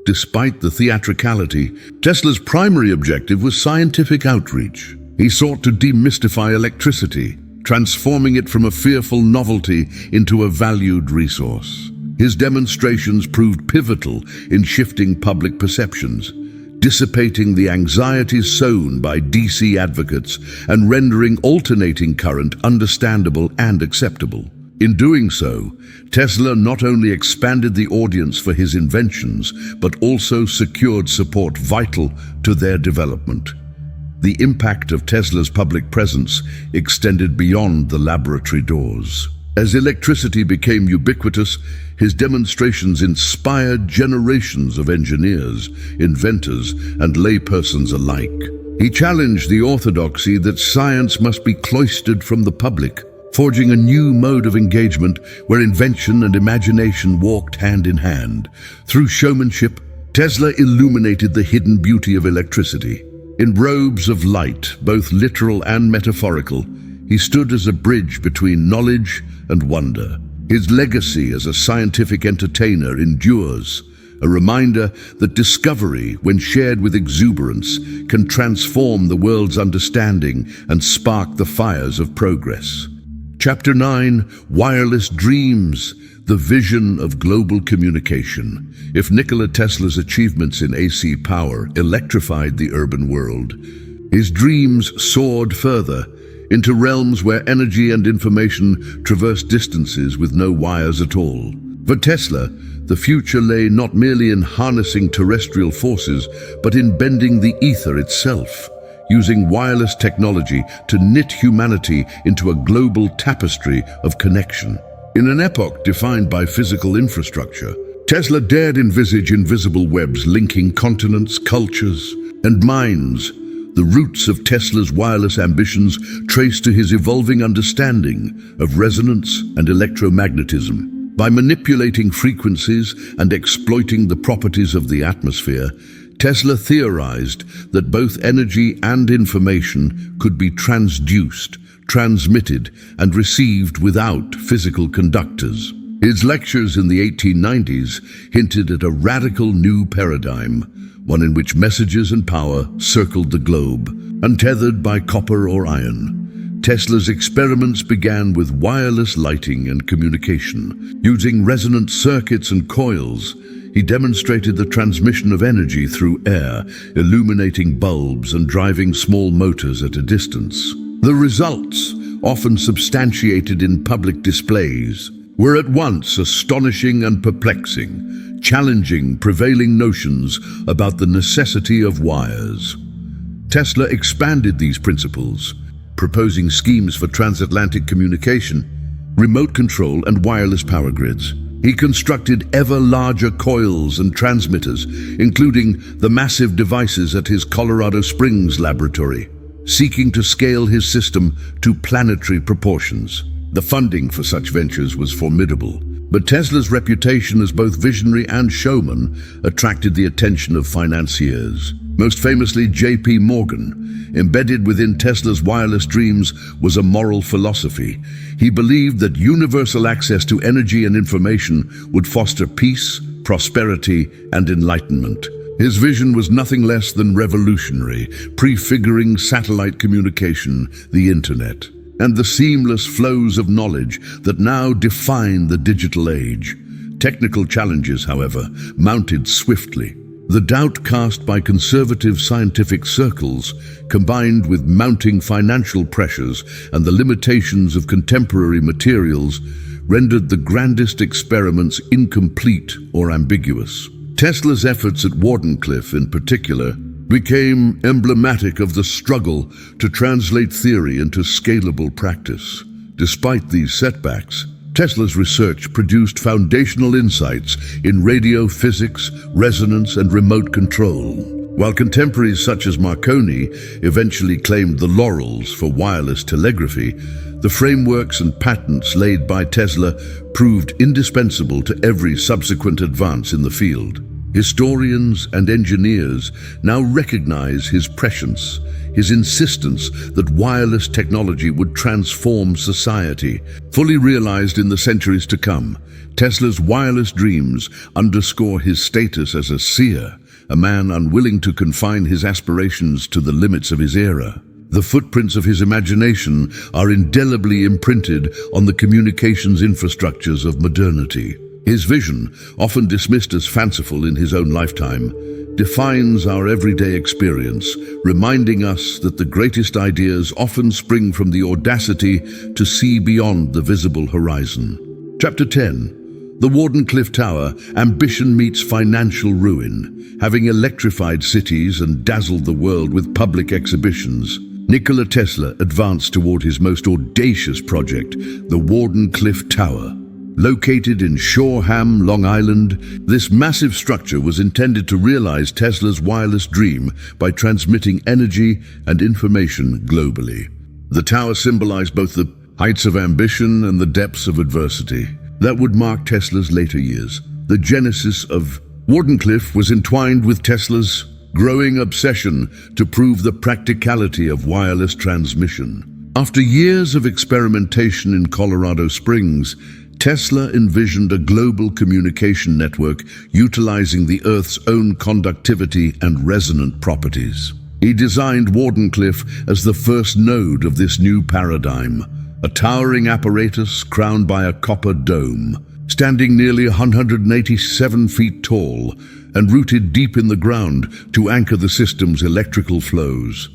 Despite the theatricality, Tesla's primary objective was scientific outreach. He sought to demystify electricity, transforming it from a fearful novelty into a valued resource. His demonstrations proved pivotal in shifting public perceptions. dissipating the anxieties sown by DC advocates and rendering alternating current understandable and acceptable. In doing so, Tesla not only expanded the audience for his inventions, but also secured support vital to their development. The impact of Tesla's public presence extended beyond the laboratory doors. As electricity became ubiquitous, his demonstrations inspired generations of engineers, inventors, and laypersons alike. He challenged the orthodoxy that science must be cloistered from the public, forging a new mode of engagement where invention and imagination walked hand in hand. Through showmanship, Tesla illuminated the hidden beauty of electricity. In robes of light, both literal and metaphorical, he stood as a bridge between knowledge and wonder. His legacy as a scientific entertainer endures, a reminder that discovery, when shared with exuberance, can transform the world's understanding and spark the fires of progress. Chapter 9, Wireless Dreams, the Vision of Global Communication. If Nikola Tesla's achievements in AC power electrified the urban world, his dreams soared further into realms where energy and information traversed distances with no wires at all. For Tesla, the future lay not merely in harnessing terrestrial forces, but in bending the ether itself, using wireless technology to knit humanity into a global tapestry of connection. In an epoch defined by physical infrastructure, Tesla dared envisage invisible webs linking continents, cultures, and minds. The roots of Tesla's wireless ambitions trace to his evolving understanding of resonance and electromagnetism. By manipulating frequencies and exploiting the properties of the atmosphere, Tesla theorized that both energy and information could be transduced, transmitted, and received without physical conductors. His lectures in the 1890s hinted at a radical new paradigm, one in which messages and power circled the globe, untethered by copper or iron. Tesla's experiments began with wireless lighting and communication. Using resonant circuits and coils, he demonstrated the transmission of energy through air, illuminating bulbs and driving small motors at a distance. The results, often substantiated in public displays, were at once astonishing and perplexing, challenging prevailing notions about the necessity of wires. Tesla expanded these principles, proposing schemes for transatlantic communication, remote control, and wireless power grids. He constructed ever larger coils and transmitters, including the massive devices at his Colorado Springs laboratory, seeking to scale his system to planetary proportions. The funding for such ventures was formidable, but Tesla's reputation as both visionary and showman attracted the attention of financiers. Most famously, J.P. Morgan. Embedded within Tesla's wireless dreams was a moral philosophy. He believed that universal access to energy and information would foster peace, prosperity, and enlightenment. His vision was nothing less than revolutionary, prefiguring satellite communication, the internet, and the seamless flows of knowledge that now define the digital age. Technical challenges, however, mounted swiftly. The doubt cast by conservative scientific circles, combined with mounting financial pressures and the limitations of contemporary materials, rendered the grandest experiments incomplete or ambiguous. Tesla's efforts at Wardenclyffe, in particular, became emblematic of the struggle to translate theory into scalable practice. Despite these setbacks, Tesla's research produced foundational insights in radio physics, resonance, and remote control. While contemporaries such as Marconi eventually claimed the laurels for wireless telegraphy, the frameworks and patents laid by Tesla proved indispensable to every subsequent advance in the field. Historians and engineers now recognize his prescience, his insistence that wireless technology would transform society. Fully realized in the centuries to come, Tesla's wireless dreams underscore his status as a seer, a man unwilling to confine his aspirations to the limits of his era. The footprints of his imagination are indelibly imprinted on the communications infrastructures of modernity. His vision, often dismissed as fanciful in his own lifetime, defines our everyday experience, reminding us that the greatest ideas often spring from the audacity to see beyond the visible horizon. Chapter 10. The Wardenclyffe Tower, Ambition Meets Financial Ruin. Having electrified cities and dazzled the world with public exhibitions, Nikola Tesla advanced toward his most audacious project, the Wardenclyffe Tower. Located in Shoreham, Long Island, this massive structure was intended to realize Tesla's wireless dream by transmitting energy and information globally. The tower symbolized both the heights of ambition and the depths of adversity that would mark Tesla's later years. The genesis of Wardenclyffe was entwined with Tesla's growing obsession to prove the practicality of wireless transmission. After years of experimentation in Colorado Springs, Tesla envisioned a global communication network utilizing the Earth's own conductivity and resonant properties. He designed Wardenclyffe as the first node of this new paradigm, a towering apparatus crowned by a copper dome, standing nearly 187 feet tall and rooted deep in the ground to anchor the system's electrical flows.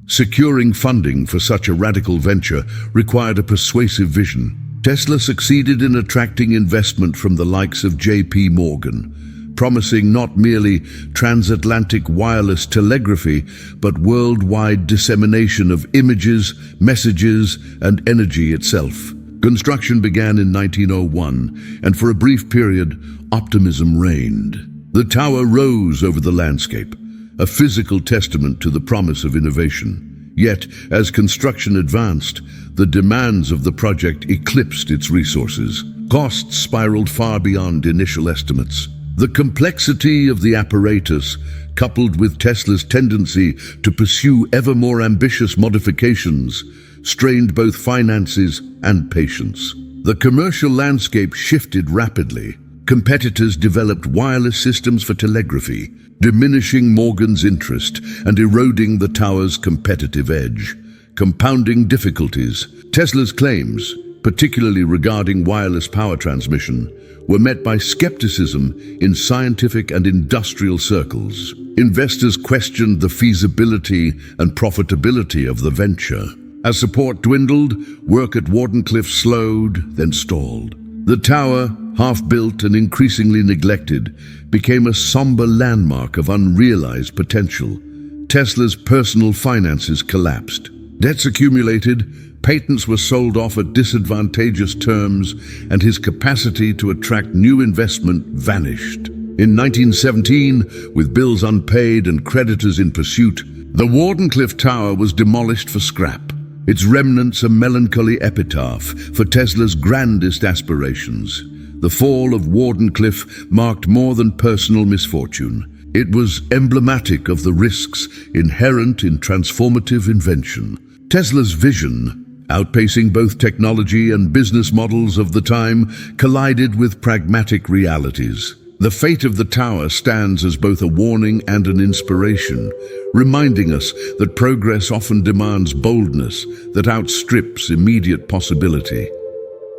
Securing funding for such a radical venture required a persuasive vision. Tesla succeeded in attracting investment from the likes of J.P. Morgan, promising not merely transatlantic wireless telegraphy, but worldwide dissemination of images, messages, and energy itself. Construction began in 1901, and for a brief period, optimism reigned. The tower rose over the landscape, a physical testament to the promise of innovation. Yet, as construction advanced, the demands of the project eclipsed its resources. Costs spiraled far beyond initial estimates. The complexity of the apparatus, coupled with Tesla's tendency to pursue ever more ambitious modifications, strained both finances and patience. The commercial landscape shifted rapidly. Competitors developed wireless systems for telegraphy, diminishing Morgan's interest and eroding the tower's competitive edge. Compounding difficulties, Tesla's claims, particularly regarding wireless power transmission, were met by skepticism in scientific and industrial circles. Investors questioned the feasibility and profitability of the venture. As support dwindled, work at Wardenclyffe slowed, then stalled. The tower, half-built and increasingly neglected, became a somber landmark of unrealized potential. Tesla's personal finances collapsed. Debts accumulated, patents were sold off at disadvantageous terms, and his capacity to attract new investment vanished. In 1917, with bills unpaid and creditors in pursuit, the Wardenclyffe Tower was demolished for scrap. Its remnants a melancholy epitaph for Tesla's grandest aspirations. The fall of Wardenclyffe marked more than personal misfortune. It was emblematic of the risks inherent in transformative invention. Tesla's vision, outpacing both technology and business models of the time, collided with pragmatic realities. The fate of the tower stands as both a warning and an inspiration, reminding us that progress often demands boldness that outstrips immediate possibility.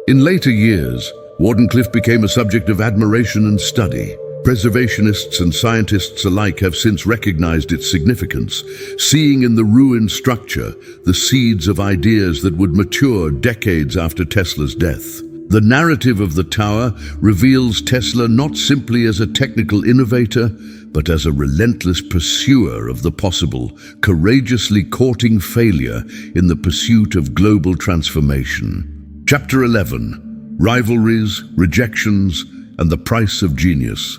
In later years, Wardenclyffe became a subject of admiration and study. Preservationists and scientists alike have since recognized its significance, seeing in the ruined structure the seeds of ideas that would mature decades after Tesla's death. The narrative of the tower reveals Tesla not simply as a technical innovator, but as a relentless pursuer of the possible, courageously courting failure in the pursuit of global transformation. Chapter 11. Rivalries, Rejections, and the Price of Genius.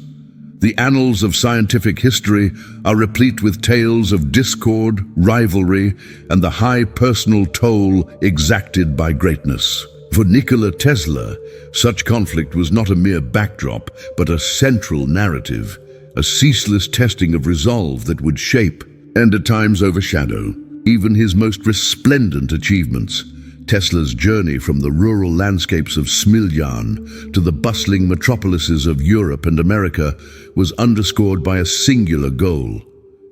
The annals of scientific history are replete with tales of discord, rivalry, and the high personal toll exacted by greatness. For Nikola Tesla, such conflict was not a mere backdrop, but a central narrative, a ceaseless testing of resolve that would shape, and at times overshadow, even his most resplendent achievements. Tesla's journey from the rural landscapes of Smiljan to the bustling metropolises of Europe and America was underscored by a singular goal: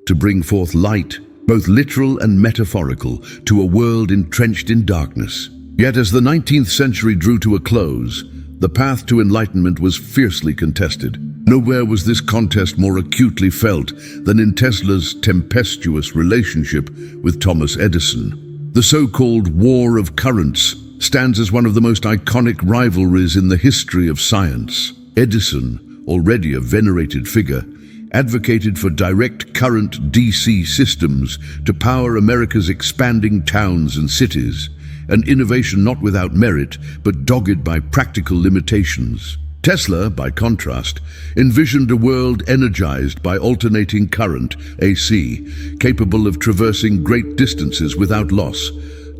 to bring forth light, both literal and metaphorical, to a world entrenched in darkness. Yet as the 19th century drew to a close, The path to enlightenment was fiercely contested. Nowhere was this contest more acutely felt than in Tesla's tempestuous relationship with Thomas Edison. The so-called War of Currents stands as one of the most iconic rivalries in the history of science. Edison, already a venerated figure, advocated for direct current DC systems to power America's expanding towns and cities, an innovation not without merit but dogged by practical limitations. Tesla, by contrast, envisioned a world energized by alternating current, AC, capable of traversing great distances without loss,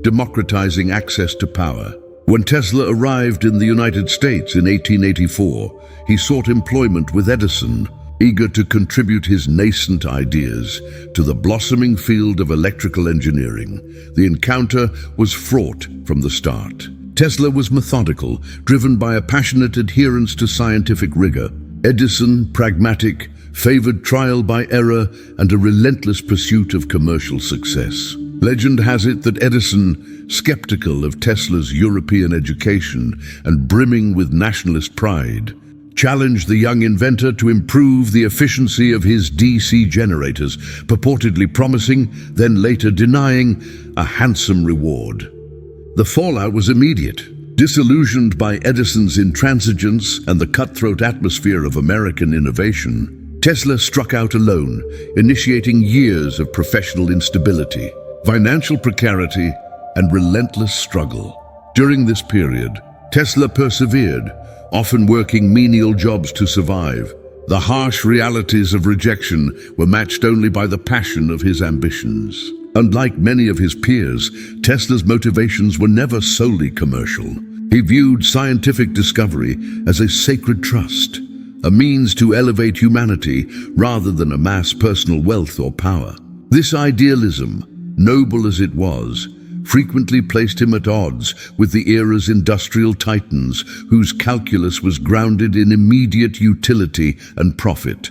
democratizing access to power. When Tesla arrived in the United States in 1884, he sought employment with Edison, eager to contribute his nascent ideas to the blossoming field of electrical engineering. The encounter was fraught from the start. Tesla was methodical, driven by a passionate adherence to scientific rigor. Edison, pragmatic, favored trial by error and a relentless pursuit of commercial success. Legend has it that Edison, skeptical of Tesla's European education and brimming with nationalist pride, challenged the young inventor to improve the efficiency of his DC generators, purportedly promising, then later denying, a handsome reward. The fallout was immediate. Disillusioned by Edison's intransigence and the cutthroat atmosphere of American innovation, Tesla struck out alone, initiating years of professional instability, financial precarity, and relentless struggle. During this period, Tesla persevered, often working menial jobs to survive. The harsh realities of rejection were matched only by the passion of his ambitions. Unlike many of his peers, Tesla's motivations were never solely commercial. He viewed scientific discovery as a sacred trust, a means to elevate humanity rather than amass personal wealth or power. This idealism, noble as it was, frequently placed him at odds with the era's industrial titans, whose calculus was grounded in immediate utility and profit.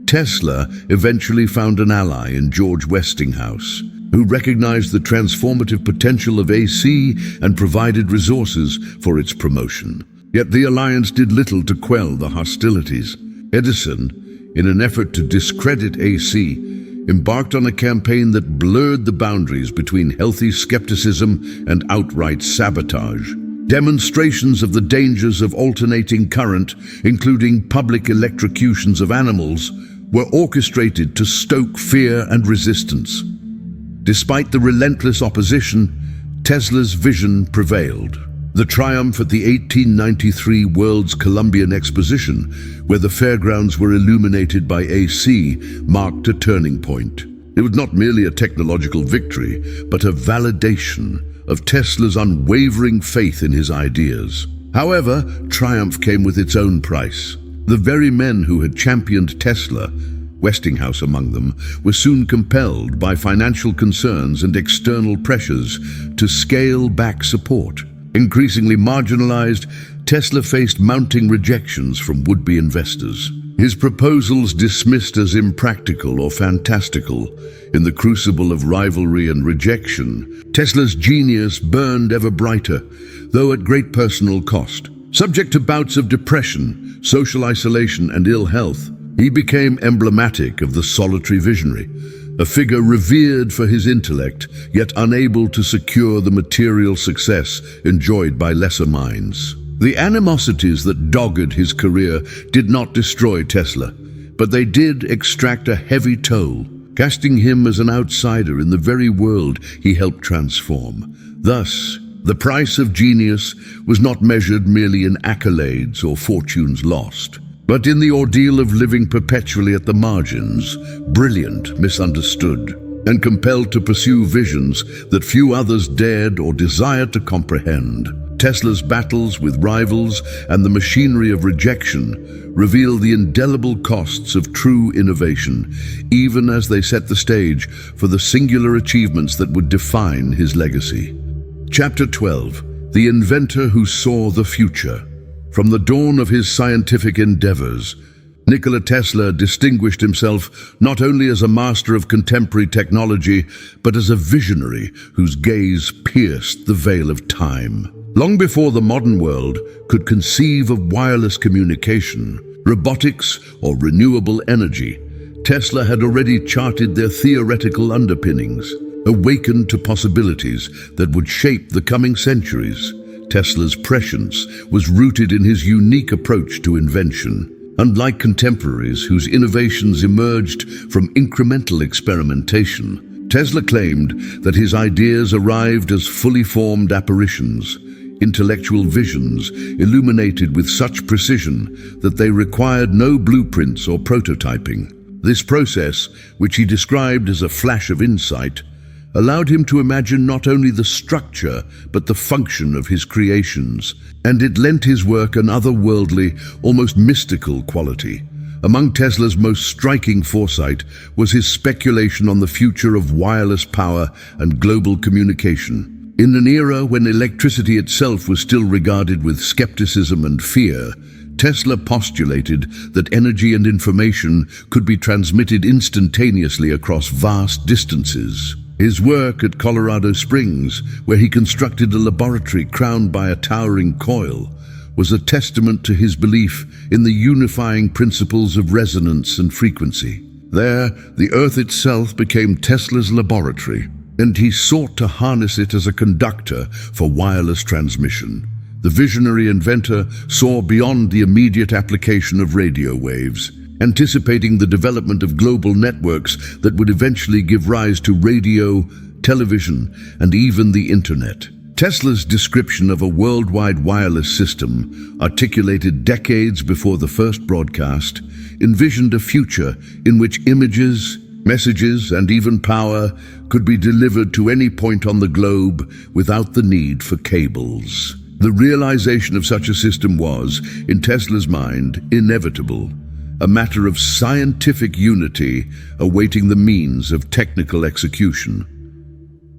Tesla eventually found an ally in George Westinghouse, who recognized the transformative potential of AC and provided resources for its promotion. Yet the alliance did little to quell the hostilities. Edison, in an effort to discredit AC, embarked on a campaign that blurred the boundaries between healthy skepticism and outright sabotage. Demonstrations of the dangers of alternating current, including public electrocutions of animals, were orchestrated to stoke fear and resistance. Despite the relentless opposition, Tesla's vision prevailed. The triumph at the 1893 World's Columbian Exposition, where the fairgrounds were illuminated by AC, marked a turning point. It was not merely a technological victory, but a validation of Tesla's unwavering faith in his ideas. However, triumph came with its own price. The very men who had championed Tesla, Westinghouse among them, were soon compelled by financial concerns and external pressures to scale back support. Increasingly marginalized, Tesla faced mounting rejections from would-be investors. His proposals dismissed as impractical or fantastical. In the crucible of rivalry and rejection, Tesla's genius burned ever brighter, though at great personal cost. Subject to bouts of depression, social isolation, and ill health, he became emblematic of the solitary visionary, a figure revered for his intellect, yet unable to secure the material success enjoyed by lesser minds. The animosities that dogged his career did not destroy Tesla, but they did extract a heavy toll, casting him as an outsider in the very world he helped transform. Thus, the price of genius was not measured merely in accolades or fortunes lost, but in the ordeal of living perpetually at the margins, brilliant, misunderstood, and compelled to pursue visions that few others dared or desired to comprehend. Tesla's battles with rivals and the machinery of rejection reveal the indelible costs of true innovation, even as they set the stage for the singular achievements that would define his legacy. Chapter 12: The Inventor Who Saw the Future. From the dawn of his scientific endeavors, Nikola Tesla distinguished himself not only as a master of contemporary technology, but as a visionary whose gaze pierced the veil of time. Long before the modern world could conceive of wireless communication, robotics, or renewable energy, Tesla had already charted their theoretical underpinnings, awakened to possibilities that would shape the coming centuries. Tesla's prescience was rooted in his unique approach to invention. Unlike contemporaries whose innovations emerged from incremental experimentation, Tesla claimed that his ideas arrived as fully formed apparitions, intellectual visions illuminated with such precision that they required no blueprints or prototyping. This process, which he described as a flash of insight, allowed him to imagine not only the structure but the function of his creations, and it lent his work an otherworldly, almost mystical quality. Among Tesla's most striking foresight was his speculation on the future of wireless power and global communication. In an era when electricity itself was still regarded with skepticism and fear, Tesla postulated that energy and information could be transmitted instantaneously across vast distances. His work at Colorado Springs, where he constructed a laboratory crowned by a towering coil, was a testament to his belief in the unifying principles of resonance and frequency. There, the Earth itself became Tesla's laboratory, and he sought to harness it as a conductor for wireless transmission. The visionary inventor saw beyond the immediate application of radio waves, anticipating the development of global networks that would eventually give rise to radio, television, and even the internet. Tesla's description of a worldwide wireless system, articulated decades before the first broadcast, envisioned a future in which images, messages, and even power could be delivered to any point on the globe without the need for cables. The realization of such a system was, in Tesla's mind, inevitable, a matter of scientific unity awaiting the means of technical execution.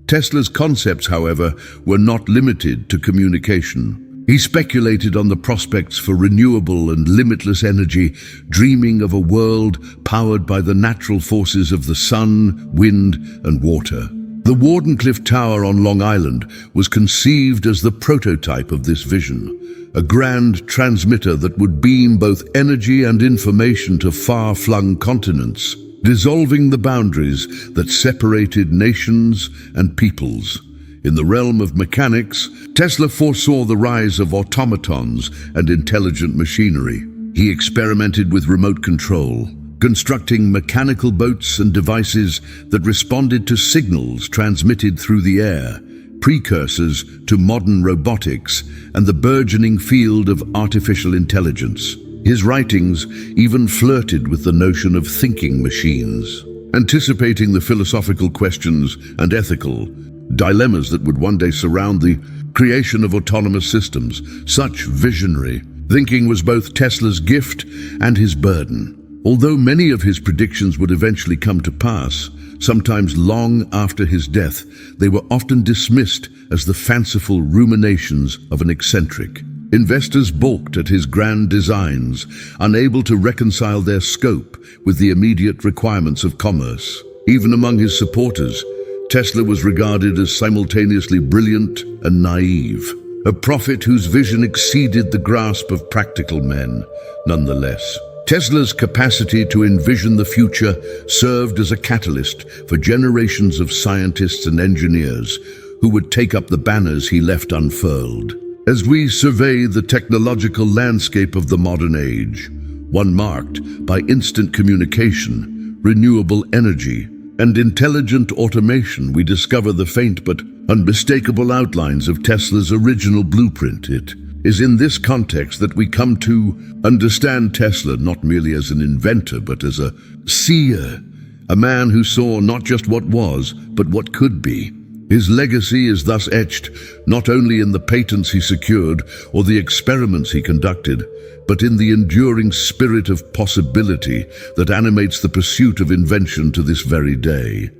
Tesla's concepts, however, were not limited to communication. He speculated on the prospects for renewable and limitless energy, dreaming of a world powered by the natural forces of the sun, wind, and water. The Wardenclyffe Tower on Long Island was conceived as the prototype of this vision, a grand transmitter that would beam both energy and information to far-flung continents, dissolving the boundaries that separated nations and peoples. In the realm of mechanics, Tesla foresaw the rise of automatons and intelligent machinery. He experimented with remote control, constructing mechanical boats and devices that responded to signals transmitted through the air, precursors to modern robotics and the burgeoning field of artificial intelligence. His writings even flirted with the notion of thinking machines, anticipating the philosophical questions and ethical dilemmas that would one day surround the creation of autonomous systems. Such visionary thinking was both Tesla's gift and his burden. Although many of his predictions would eventually come to pass, sometimes long after his death, they were often dismissed as the fanciful ruminations of an eccentric. Investors balked at his grand designs, unable to reconcile their scope with the immediate requirements of commerce. Even among his supporters, Tesla was regarded as simultaneously brilliant and naive, a prophet whose vision exceeded the grasp of practical men. Nonetheless, Tesla's capacity to envision the future served as a catalyst for generations of scientists and engineers who would take up the banners he left unfurled. As we survey the technological landscape of the modern age, one marked by instant communication, renewable energy, and intelligent automation, we discover the faint but unmistakable outlines of Tesla's original blueprint. It is in this context that we come to understand Tesla not merely as an inventor, but as a seer, a man who saw not just what was, but what could be. His legacy is thus etched not only in the patents he secured or the experiments he conducted, but in the enduring spirit of possibility that animates the pursuit of invention to this very day.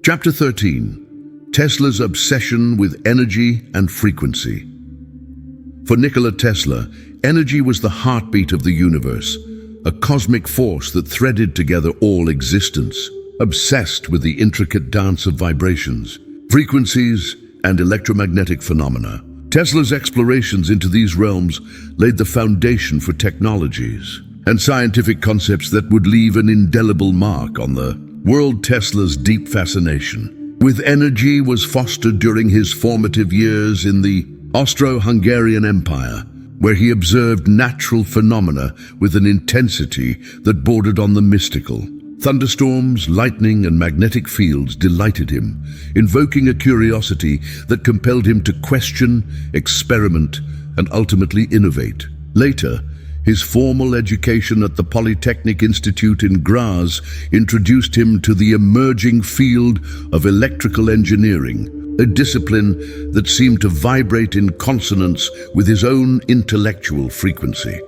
Chapter 13. Tesla's obsession with energy and frequency. For Nikola Tesla, energy was the heartbeat of the universe, a cosmic force that threaded together all existence, obsessed with the intricate dance of vibrations, frequencies, and electromagnetic phenomena. Tesla's explorations into these realms laid the foundation for technologies and scientific concepts that would leave an indelible mark on the world. Tesla's deep fascination with energy was fostered during his formative years in the Austro-Hungarian Empire, where he observed natural phenomena with an intensity that bordered on the mystical. Thunderstorms, lightning, and magnetic fields delighted him, invoking a curiosity that compelled him to question, experiment, and ultimately innovate. Later, his formal education at the Polytechnic Institute in Graz introduced him to the emerging field of electrical engineering, a discipline that seemed to vibrate in consonance with his own intellectual frequency.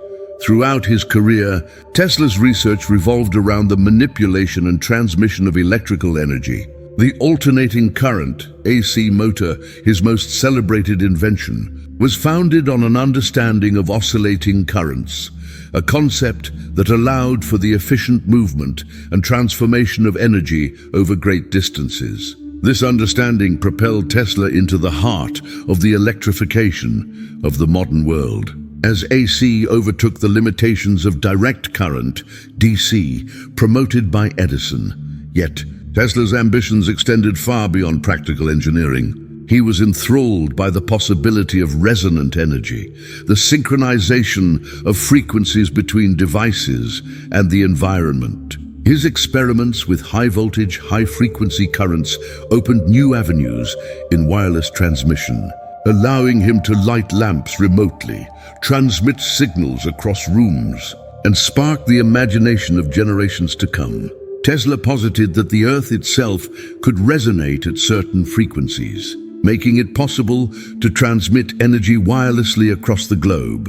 Throughout his career, Tesla's research revolved around the manipulation and transmission of electrical energy. The alternating current, AC motor, his most celebrated invention, was founded on an understanding of oscillating currents, a concept that allowed for the efficient movement and transformation of energy over great distances. This understanding propelled Tesla into the heart of the electrification of the modern world. As AC overtook the limitations of direct current, DC, promoted by Edison. Yet, Tesla's ambitions extended far beyond practical engineering. He was enthralled by the possibility of resonant energy, the synchronization of frequencies between devices and the environment. His experiments with high-voltage, high-frequency currents opened new avenues in wireless transmission, allowing him to light lamps remotely, transmit signals across rooms, and spark the imagination of generations to come. Tesla posited that the Earth itself could resonate at certain frequencies, making it possible to transmit energy wirelessly across the globe,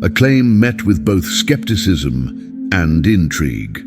a claim met with both skepticism and intrigue.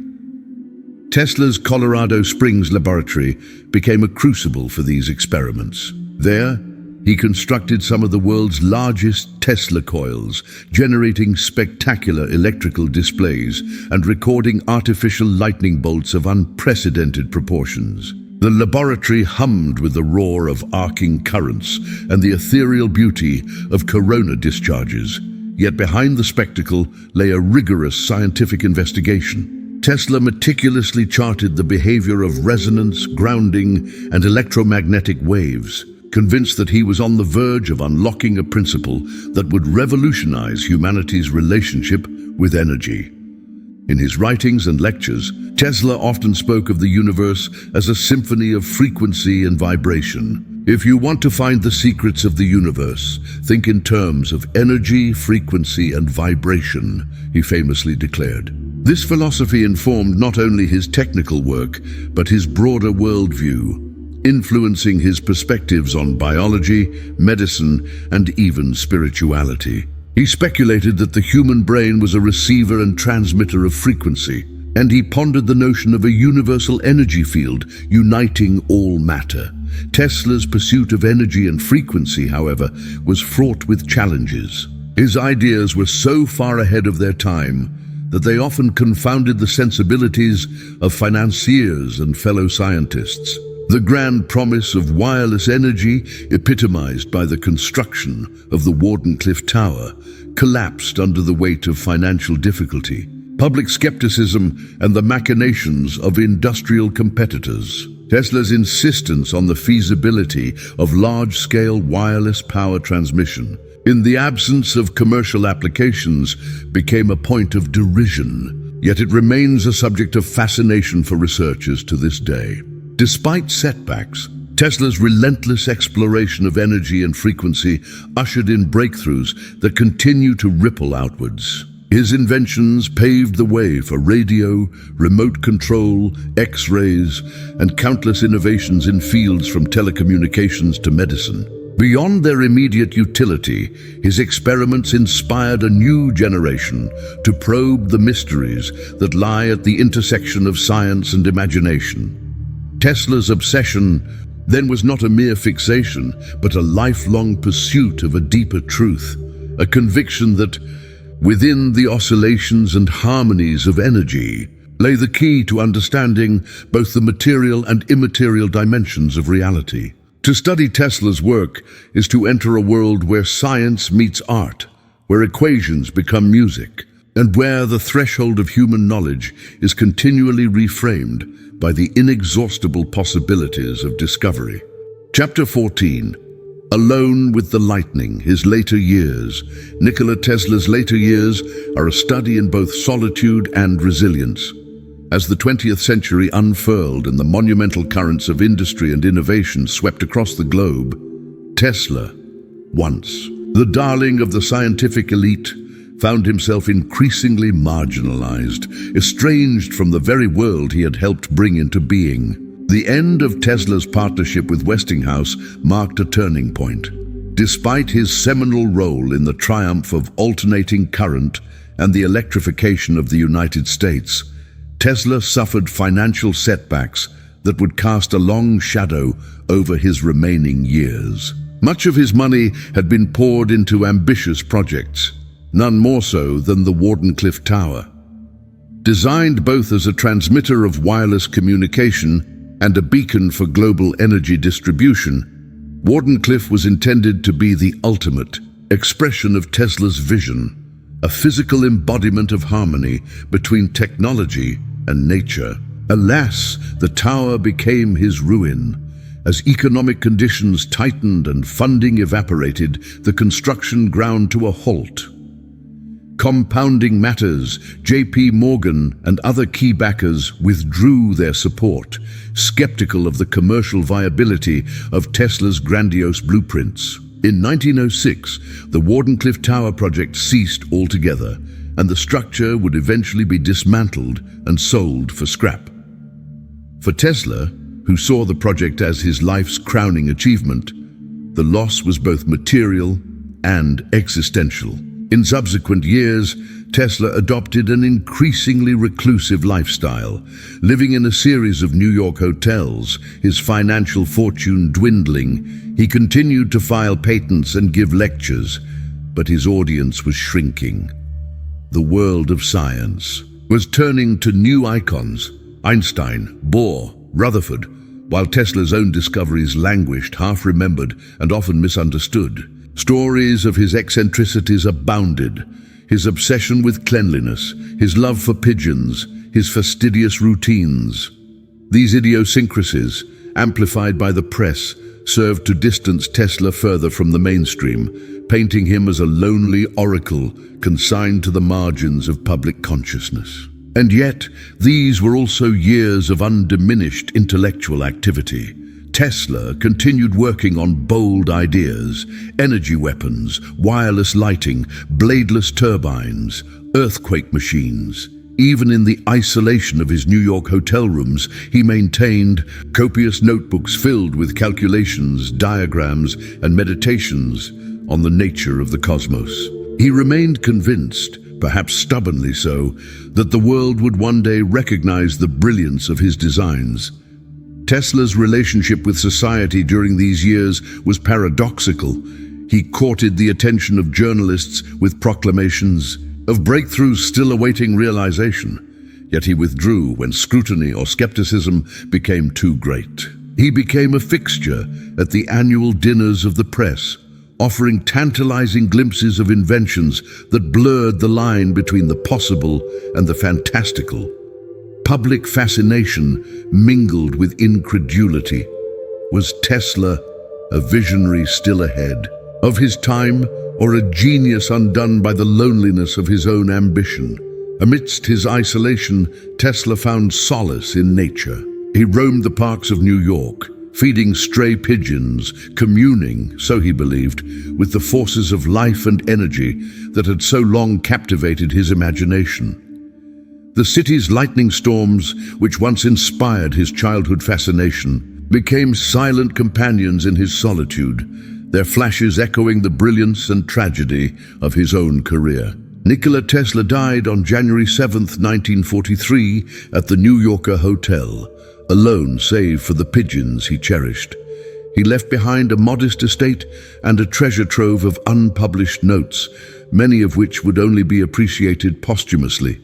Tesla's Colorado Springs laboratory became a crucible for these experiments. There, he constructed some of the world's largest Tesla coils, generating spectacular electrical displays and recording artificial lightning bolts of unprecedented proportions. The laboratory hummed with the roar of arcing currents and the ethereal beauty of corona discharges. Yet behind the spectacle lay a rigorous scientific investigation. Tesla meticulously charted the behavior of resonance, grounding, and electromagnetic waves, convinced that he was on the verge of unlocking a principle that would revolutionize humanity's relationship with energy. In his writings and lectures, Tesla often spoke of the universe as a symphony of frequency and vibration. If you want to find the secrets of the universe, think in terms of energy, frequency, and vibration, he famously declared. This philosophy informed not only his technical work, but his broader worldview, influencing his perspectives on biology, medicine, and even spirituality. He speculated that the human brain was a receiver and transmitter of frequency, and he pondered the notion of a universal energy field uniting all matter. Tesla's pursuit of energy and frequency, however, was fraught with challenges. His ideas were so far ahead of their time that they often confounded the sensibilities of financiers and fellow scientists. The grand promise of wireless energy, epitomized by the construction of the Wardenclyffe Tower, collapsed under the weight of financial difficulty, public skepticism, and the machinations of industrial competitors. Tesla's insistence on the feasibility of large-scale wireless power transmission, in the absence of commercial applications, became a point of derision, yet it remains a subject of fascination for researchers to this day. Despite setbacks, Tesla's relentless exploration of energy and frequency ushered in breakthroughs that continue to ripple outwards. His inventions paved the way for radio, remote control, X-rays, and countless innovations in fields from telecommunications to medicine. Beyond their immediate utility, his experiments inspired a new generation to probe the mysteries that lie at the intersection of science and imagination. Tesla's obsession then was not a mere fixation, but a lifelong pursuit of a deeper truth, a conviction that within the oscillations and harmonies of energy lay the key to understanding both the material and immaterial dimensions of reality. To study Tesla's work is to enter a world where science meets art, where equations become music, and where the threshold of human knowledge is continually reframed by the inexhaustible possibilities of discovery. Chapter 14. Alone with the Lightning, His Later Years. Nikola Tesla's later years are a study in both solitude and resilience. As the 20th century unfurled and the monumental currents of industry and innovation swept across the globe, Tesla, once the darling of the scientific elite, found himself increasingly marginalized, estranged from the very world he had helped bring into being. The end of Tesla's partnership with Westinghouse marked a turning point. Despite his seminal role in the triumph of alternating current and the electrification of the United States, Tesla suffered financial setbacks that would cast a long shadow over his remaining years. Much of his money had been poured into ambitious projects, none more so than the Wardenclyffe Tower. Designed both as a transmitter of wireless communication and a beacon for global energy distribution, Wardenclyffe was intended to be the ultimate expression of Tesla's vision, a physical embodiment of harmony between technology and nature. Alas, the tower became his ruin. As economic conditions tightened and funding evaporated, the construction ground to a halt. Compounding matters, J.P. Morgan and other key backers withdrew their support, skeptical of the commercial viability of Tesla's grandiose blueprints. In 1906, the Wardenclyffe Tower project ceased altogether, and the structure would eventually be dismantled and sold for scrap. For Tesla, who saw the project as his life's crowning achievement, the loss was both material and existential. In subsequent years, Tesla adopted an increasingly reclusive lifestyle, living in a series of New York hotels, his financial fortune dwindling. He continued to file patents and give lectures, but his audience was shrinking. The world of science was turning to new icons: Einstein, Bohr, Rutherford, while Tesla's own discoveries languished, half-remembered and often misunderstood. Stories of his eccentricities abounded: his obsession with cleanliness, his love for pigeons, his fastidious routines. These idiosyncrasies, amplified by the press, served to distance Tesla further from the mainstream, painting him as a lonely oracle consigned to the margins of public consciousness. And yet, these were also years of undiminished intellectual activity. Tesla continued working on bold ideas: energy weapons, wireless lighting, bladeless turbines, earthquake machines. Even in the isolation of his New York hotel rooms, he maintained copious notebooks filled with calculations, diagrams, and meditations on the nature of the cosmos. He remained convinced, perhaps stubbornly so, that the world would one day recognize the brilliance of his designs. Tesla's relationship with society during these years was paradoxical. He courted the attention of journalists with proclamations of breakthroughs still awaiting realization, yet he withdrew when scrutiny or skepticism became too great. He became a fixture at the annual dinners of the press, offering tantalizing glimpses of inventions that blurred the line between the possible and the fantastical. Public fascination mingled with incredulity. Was Tesla a visionary still ahead of his time, or a genius undone by the loneliness of his own ambition? Amidst his isolation, Tesla found solace in nature. He roamed the parks of New York, feeding stray pigeons, communing, so he believed, with the forces of life and energy that had so long captivated his imagination. The city's lightning storms, which once inspired his childhood fascination, became silent companions in his solitude, their flashes echoing the brilliance and tragedy of his own career. Nikola Tesla died on January 7, 1943, at the New Yorker Hotel, alone save for the pigeons he cherished. He left behind a modest estate and a treasure trove of unpublished notes, many of which would only be appreciated posthumously.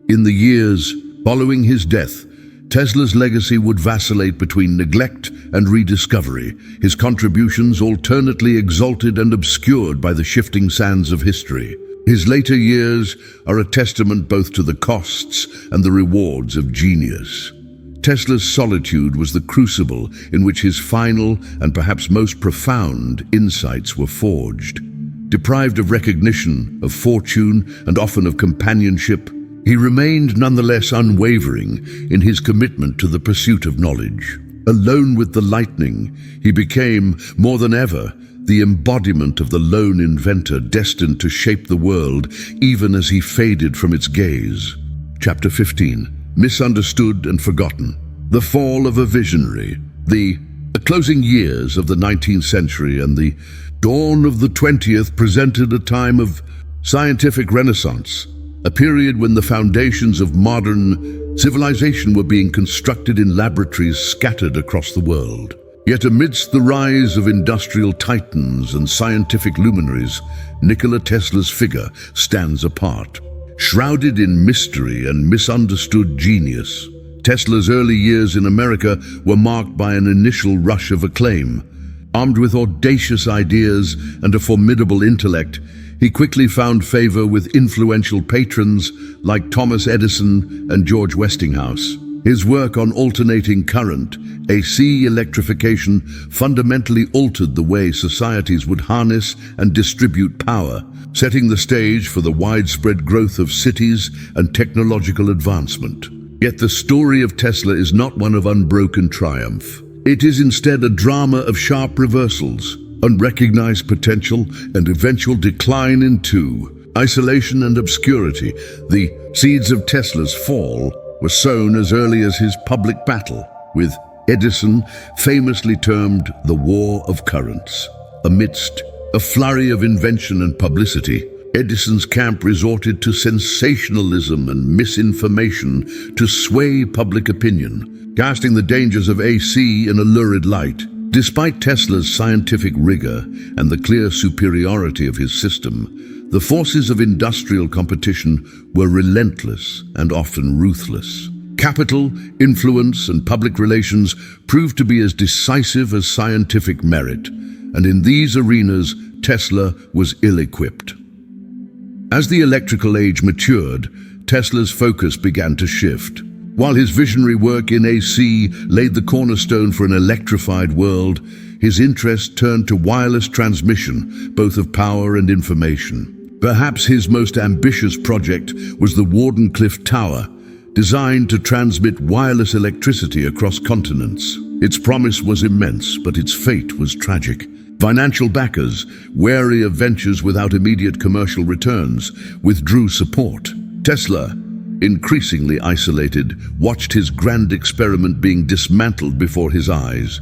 In the years following his death, Tesla's legacy would vacillate between neglect and rediscovery, his contributions alternately exalted and obscured by the shifting sands of history. His later years are a testament both to the costs and the rewards of genius. Tesla's solitude was the crucible in which his final and perhaps most profound insights were forged. Deprived of recognition, of fortune, and often of companionship, he remained nonetheless unwavering in his commitment to the pursuit of knowledge. Alone with the lightning, he became, more than ever, the embodiment of the lone inventor destined to shape the world even as he faded from its gaze. Chapter 15. Misunderstood and Forgotten. The Fall of a Visionary. The closing years of the 19th century and the dawn of the 20th presented a time of scientific renaissance, a period when the foundations of modern civilization were being constructed in laboratories scattered across the world. Yet amidst the rise of industrial titans and scientific luminaries, Nikola Tesla's figure stands apart. Shrouded in mystery and misunderstood genius, Tesla's early years in America were marked by an initial rush of acclaim. Armed with audacious ideas and a formidable intellect, he quickly found favor with influential patrons like Thomas Edison and George Westinghouse. His work on alternating current, AC electrification, fundamentally altered the way societies would harness and distribute power, setting the stage for the widespread growth of cities and technological advancement. Yet the story of Tesla is not one of unbroken triumph. It is instead a drama of sharp reversals, unrecognized potential, and eventual decline into isolation and obscurity. The seeds of Tesla's fall were sown as early as his public battle with Edison, famously termed the War of Currents. Amidst a flurry of invention and publicity, Edison's camp resorted to sensationalism and misinformation to sway public opinion, casting the dangers of AC in a lurid light. Despite Tesla's scientific rigor and the clear superiority of his system, the forces of industrial competition were relentless and often ruthless. Capital, influence, and public relations proved to be as decisive as scientific merit, and in these arenas, Tesla was ill-equipped. As the electrical age matured, Tesla's focus began to shift. While his visionary work in AC laid the cornerstone for an electrified world, his interest turned to wireless transmission, both of power and information. Perhaps his most ambitious project was the Wardenclyffe Tower, designed to transmit wireless electricity across continents. Its promise was immense, but its fate was tragic. Financial backers, wary of ventures without immediate commercial returns, withdrew support. Tesla, increasingly isolated, watched his grand experiment being dismantled before his eyes.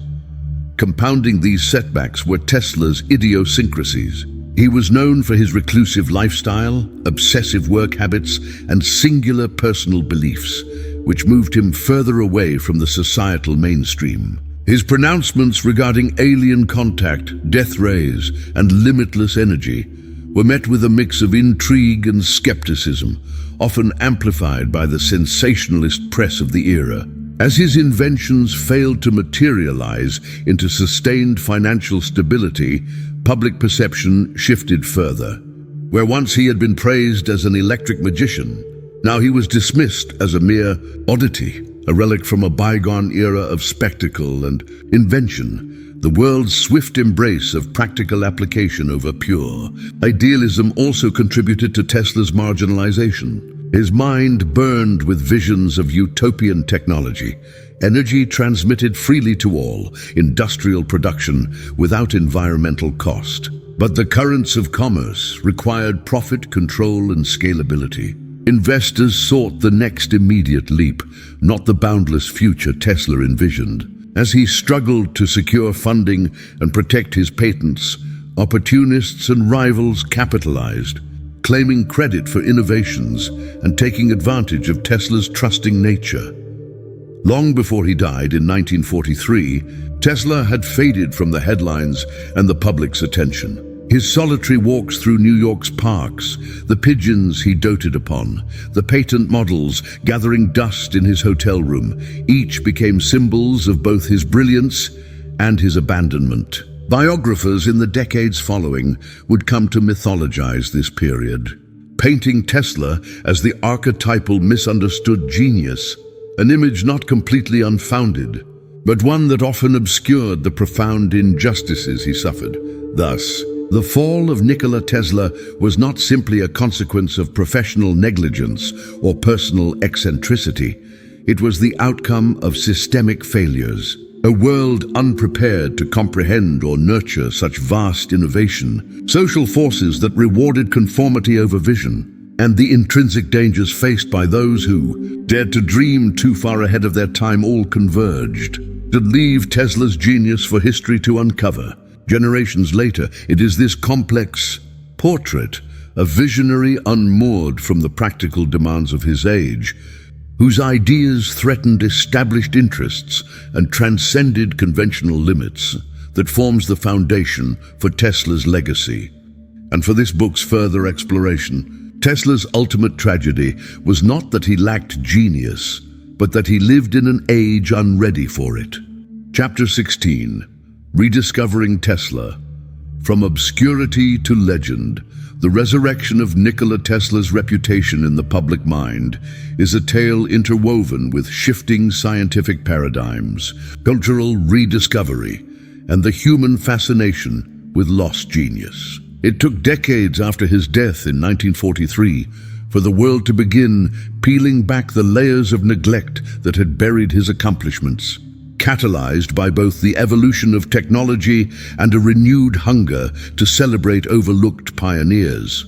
Compounding these setbacks were Tesla's idiosyncrasies. He was known for his reclusive lifestyle, obsessive work habits, and singular personal beliefs, which moved him further away from the societal mainstream. His pronouncements regarding alien contact, death rays, and limitless energy were met with a mix of intrigue and skepticism, often amplified by the sensationalist press of the era. As his inventions failed to materialize into sustained financial stability, public perception shifted further. Where once he had been praised as an electric magician, now he was dismissed as a mere oddity, a relic from a bygone era of spectacle and invention, the world's swift embrace of practical application over pure idealism also contributed to Tesla's marginalization. His mind burned with visions of utopian technology, energy transmitted freely to all, industrial production without environmental cost. But the currents of commerce required profit, control, and scalability. Investors sought the next immediate leap, not the boundless future Tesla envisioned. As he struggled to secure funding and protect his patents, opportunists and rivals capitalized, claiming credit for innovations and taking advantage of Tesla's trusting nature. Long before he died in 1943, Tesla had faded from the headlines and the public's attention. His solitary walks through New York's parks, the pigeons he doted upon, the patent models gathering dust in his hotel room, each became symbols of both his brilliance and his abandonment. Biographers in the decades following would come to mythologize this period, painting Tesla as the archetypal misunderstood genius, an image not completely unfounded, but one that often obscured the profound injustices he suffered. Thus, the fall of Nikola Tesla was not simply a consequence of professional negligence or personal eccentricity. It was the outcome of systemic failures. A world unprepared to comprehend or nurture such vast innovation, social forces that rewarded conformity over vision, and the intrinsic dangers faced by those who dared to dream too far ahead of their time all converged to leave Tesla's genius for history to uncover. Generations later, it is this complex portrait, a visionary unmoored from the practical demands of his age, whose ideas threatened established interests and transcended conventional limits, that forms the foundation for Tesla's legacy. And for this book's further exploration, Tesla's ultimate tragedy was not that he lacked genius, but that he lived in an age unready for it. Chapter 16. Rediscovering Tesla. From obscurity to legend, the resurrection of Nikola Tesla's reputation in the public mind is a tale interwoven with shifting scientific paradigms, cultural rediscovery, and the human fascination with lost genius. It took decades after his death in 1943 for the world to begin peeling back the layers of neglect that had buried his accomplishments, catalyzed by both the evolution of technology and a renewed hunger to celebrate overlooked pioneers.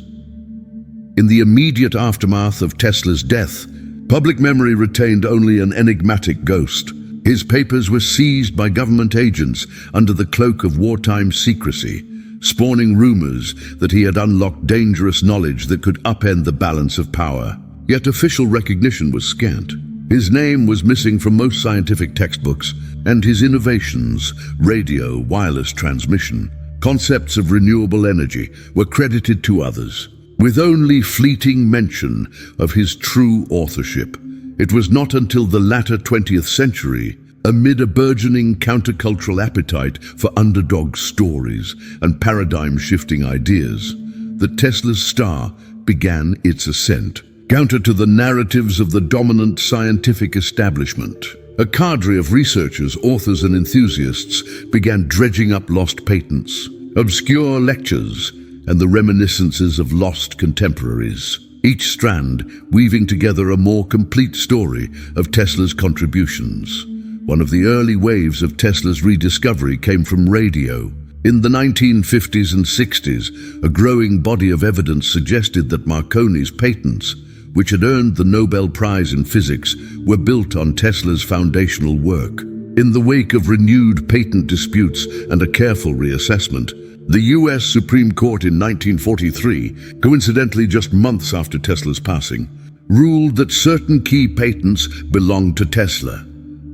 In the immediate aftermath of Tesla's death, public memory retained only an enigmatic ghost. His papers were seized by government agents under the cloak of wartime secrecy, spawning rumors that he had unlocked dangerous knowledge that could upend the balance of power. Yet official recognition was scant. His name was missing from most scientific textbooks, and his innovations, radio, wireless transmission, concepts of renewable energy, were credited to others, with only fleeting mention of his true authorship. It was not until the latter 20th century, amid a burgeoning countercultural appetite for underdog stories and paradigm-shifting ideas, that Tesla's star began its ascent. Counter to the narratives of the dominant scientific establishment, a cadre of researchers, authors, and enthusiasts began dredging up lost patents, obscure lectures, and the reminiscences of lost contemporaries, each strand weaving together a more complete story of Tesla's contributions. One of the early waves of Tesla's rediscovery came from radio. In the 1950s and 60s, a growing body of evidence suggested that Marconi's patents, which had earned the Nobel Prize in Physics, were built on Tesla's foundational work. In the wake of renewed patent disputes and a careful reassessment, the US Supreme Court in 1943, coincidentally just months after Tesla's passing, ruled that certain key patents belonged to Tesla.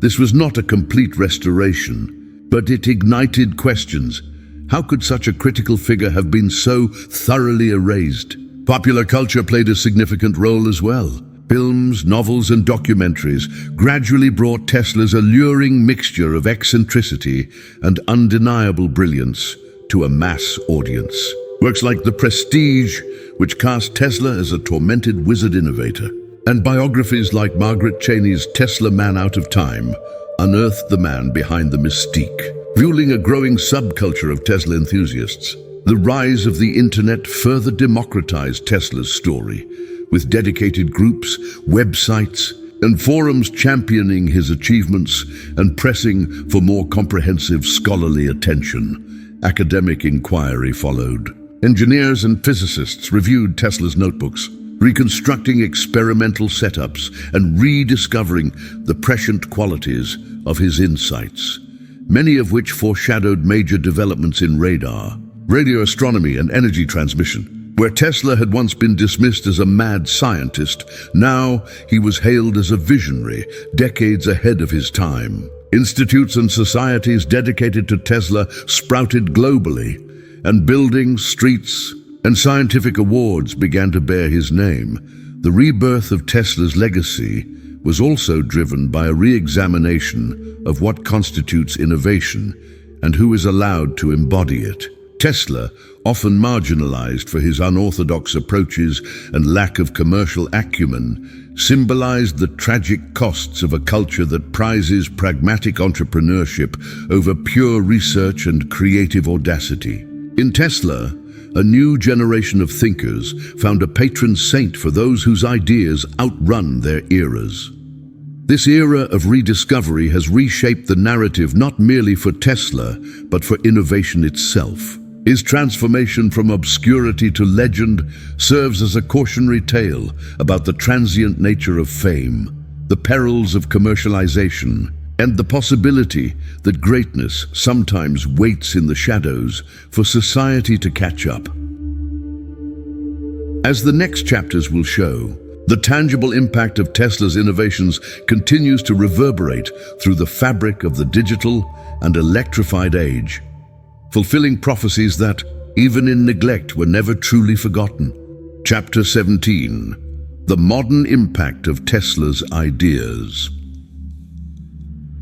This was not a complete restoration, but it ignited questions. How could such a critical figure have been so thoroughly erased? Popular culture played a significant role as well. Films, novels, and documentaries gradually brought Tesla's alluring mixture of eccentricity and undeniable brilliance to a mass audience. Works like The Prestige, which cast Tesla as a tormented wizard innovator, and biographies like Margaret Cheney's Tesla Man Out of Time unearthed the man behind the mystique, fueling a growing subculture of Tesla enthusiasts. The rise of the internet further democratized Tesla's story, with dedicated groups, websites, and forums championing his achievements and pressing for more comprehensive scholarly attention. Academic inquiry followed. Engineers and physicists reviewed Tesla's notebooks, reconstructing experimental setups and rediscovering the prescient qualities of his insights, many of which foreshadowed major developments in radar, radio astronomy, and energy transmission. Where Tesla had once been dismissed as a mad scientist, now he was hailed as a visionary, decades ahead of his time. Institutes and societies dedicated to Tesla sprouted globally, and buildings, streets, and scientific awards began to bear his name. The rebirth of Tesla's legacy was also driven by a re-examination of what constitutes innovation and who is allowed to embody it. Tesla, often marginalized for his unorthodox approaches and lack of commercial acumen, symbolized the tragic costs of a culture that prizes pragmatic entrepreneurship over pure research and creative audacity. In Tesla, a new generation of thinkers found a patron saint for those whose ideas outrun their eras. This era of rediscovery has reshaped the narrative not merely for Tesla, but for innovation itself. His transformation from obscurity to legend serves as a cautionary tale about the transient nature of fame, the perils of commercialization, and the possibility that greatness sometimes waits in the shadows for society to catch up. As the next chapters will show, the tangible impact of Tesla's innovations continues to reverberate through the fabric of the digital and electrified age, fulfilling prophecies that, even in neglect, were never truly forgotten. Chapter 17: The Modern Impact of Tesla's Ideas.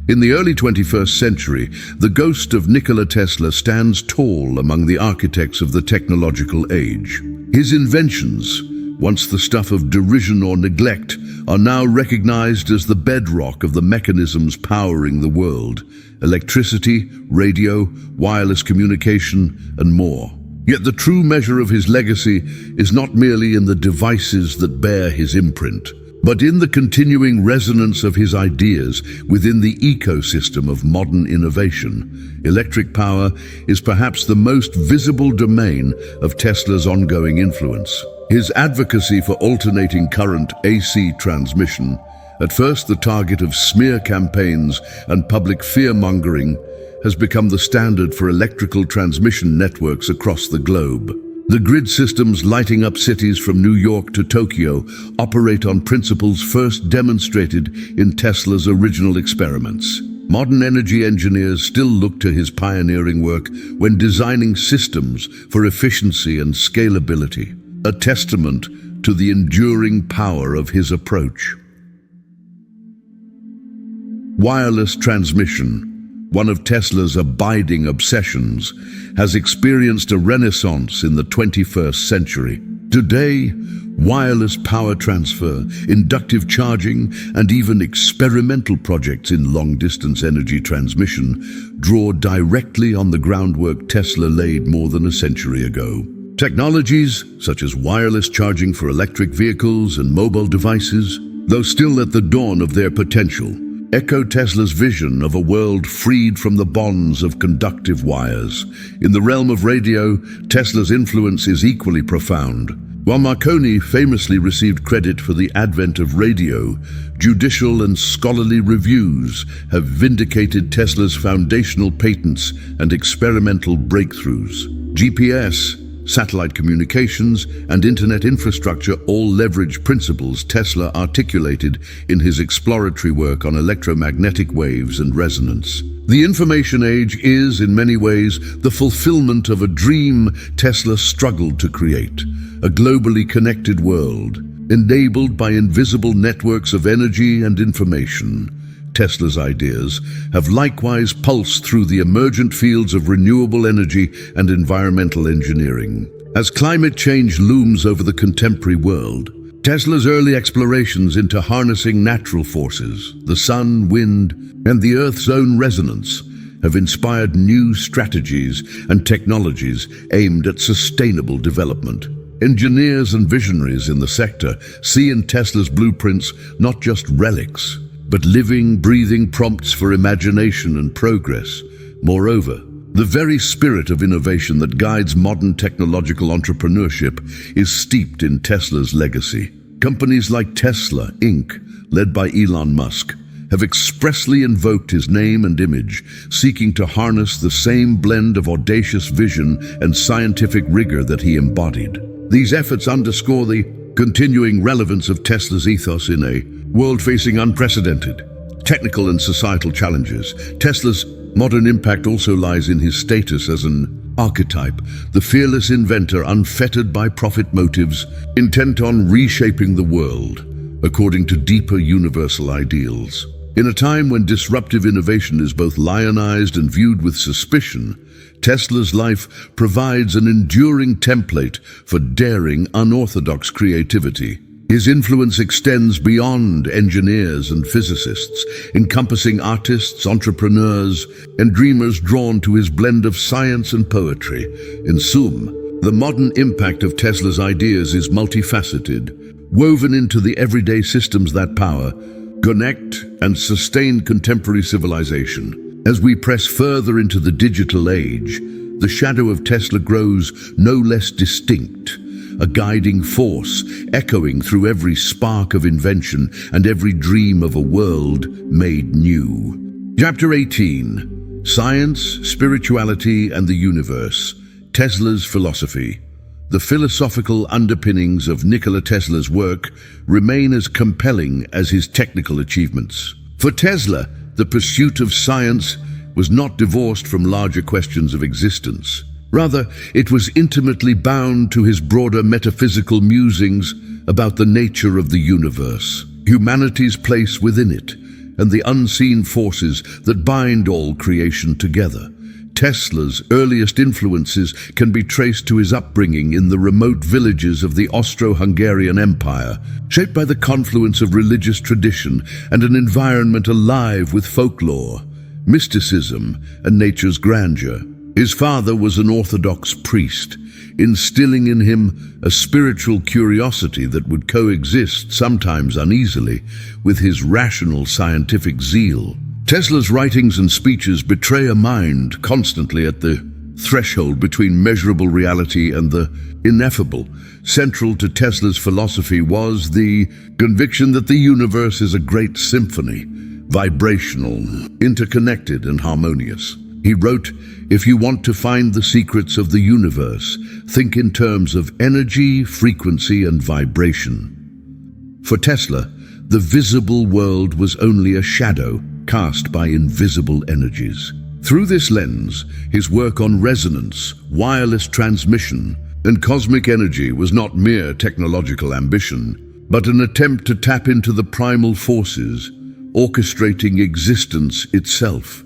In the early 21st century, the ghost of Nikola Tesla stands tall among the architects of the technological age. His inventions, once the stuff of derision or neglect, are now recognized as the bedrock of the mechanisms powering the world: electricity, radio, wireless communication, and more. Yet the true measure of his legacy is not merely in the devices that bear his imprint, but in the continuing resonance of his ideas within the ecosystem of modern innovation. Electric power is perhaps the most visible domain of Tesla's ongoing influence. His advocacy for alternating current AC transmission, at first the target of smear campaigns and public fear-mongering, has become the standard for electrical transmission networks across the globe. The grid systems lighting up cities from New York to Tokyo operate on principles first demonstrated in Tesla's original experiments. Modern energy engineers still look to his pioneering work when designing systems for efficiency and scalability, a testament to the enduring power of his approach. Wireless transmission, one of Tesla's abiding obsessions, has experienced a renaissance in the 21st century. Today, wireless power transfer, inductive charging, and even experimental projects in long-distance energy transmission draw directly on the groundwork Tesla laid more than a century ago. Technologies such as wireless charging for electric vehicles and mobile devices, though still at the dawn of their potential, echo Tesla's vision of a world freed from the bonds of conductive wires. In the realm of radio, Tesla's influence is equally profound. While Marconi famously received credit for the advent of radio, judicial and scholarly reviews have vindicated Tesla's foundational patents and experimental breakthroughs. GPS, satellite communications, and internet infrastructure all leverage principles Tesla articulated in his exploratory work on electromagnetic waves and resonance. The information age is, in many ways, the fulfillment of a dream Tesla struggled to create: a globally connected world, enabled by invisible networks of energy and information. Tesla's ideas have likewise pulsed through the emergent fields of renewable energy and environmental engineering. As climate change looms over the contemporary world, Tesla's early explorations into harnessing natural forces, the sun, wind, and the Earth's own resonance, have inspired new strategies and technologies aimed at sustainable development. Engineers and visionaries in the sector see in Tesla's blueprints not just relics, but living, breathing prompts for imagination and progress. Moreover, the very spirit of innovation that guides modern technological entrepreneurship is steeped in Tesla's legacy. Companies like Tesla, Inc., led by Elon Musk, have expressly invoked his name and image, seeking to harness the same blend of audacious vision and scientific rigor that he embodied. These efforts underscore the continuing relevance of Tesla's ethos in a world facing unprecedented technical and societal challenges. Tesla's modern impact also lies in his status as an archetype, the fearless inventor unfettered by profit motives, intent on reshaping the world according to deeper universal ideals. In a time when disruptive innovation is both lionized and viewed with suspicion, Tesla's life provides an enduring template for daring, unorthodox creativity. His influence extends beyond engineers and physicists, encompassing artists, entrepreneurs, and dreamers drawn to his blend of science and poetry. In sum, the modern impact of Tesla's ideas is multifaceted, woven into the everyday systems that power, connect, and sustain contemporary civilization. As we press further into the digital age, the shadow of Tesla grows no less distinct, a guiding force echoing through every spark of invention and every dream of a world made new. Chapter 18: Science, Spirituality, and the Universe. Tesla's Philosophy. The philosophical underpinnings of Nikola Tesla's work remain as compelling as his technical achievements. For Tesla, the pursuit of science was not divorced from larger questions of existence. Rather, it was intimately bound to his broader metaphysical musings about the nature of the universe, humanity's place within it, and the unseen forces that bind all creation together. Tesla's earliest influences can be traced to his upbringing in the remote villages of the Austro-Hungarian Empire, shaped by the confluence of religious tradition and an environment alive with folklore, mysticism, and nature's grandeur. His father was an Orthodox priest, instilling in him a spiritual curiosity that would coexist, sometimes uneasily, with his rational scientific zeal. Tesla's writings and speeches betray a mind constantly at the threshold between measurable reality and the ineffable. Central to Tesla's philosophy was the conviction that the universe is a great symphony, vibrational, interconnected, and harmonious. He wrote, "If you want to find the secrets of the universe, think in terms of energy, frequency, and vibration." For Tesla, the visible world was only a shadow cast by invisible energies. Through this lens, his work on resonance, wireless transmission, and cosmic energy was not mere technological ambition, but an attempt to tap into the primal forces orchestrating existence itself.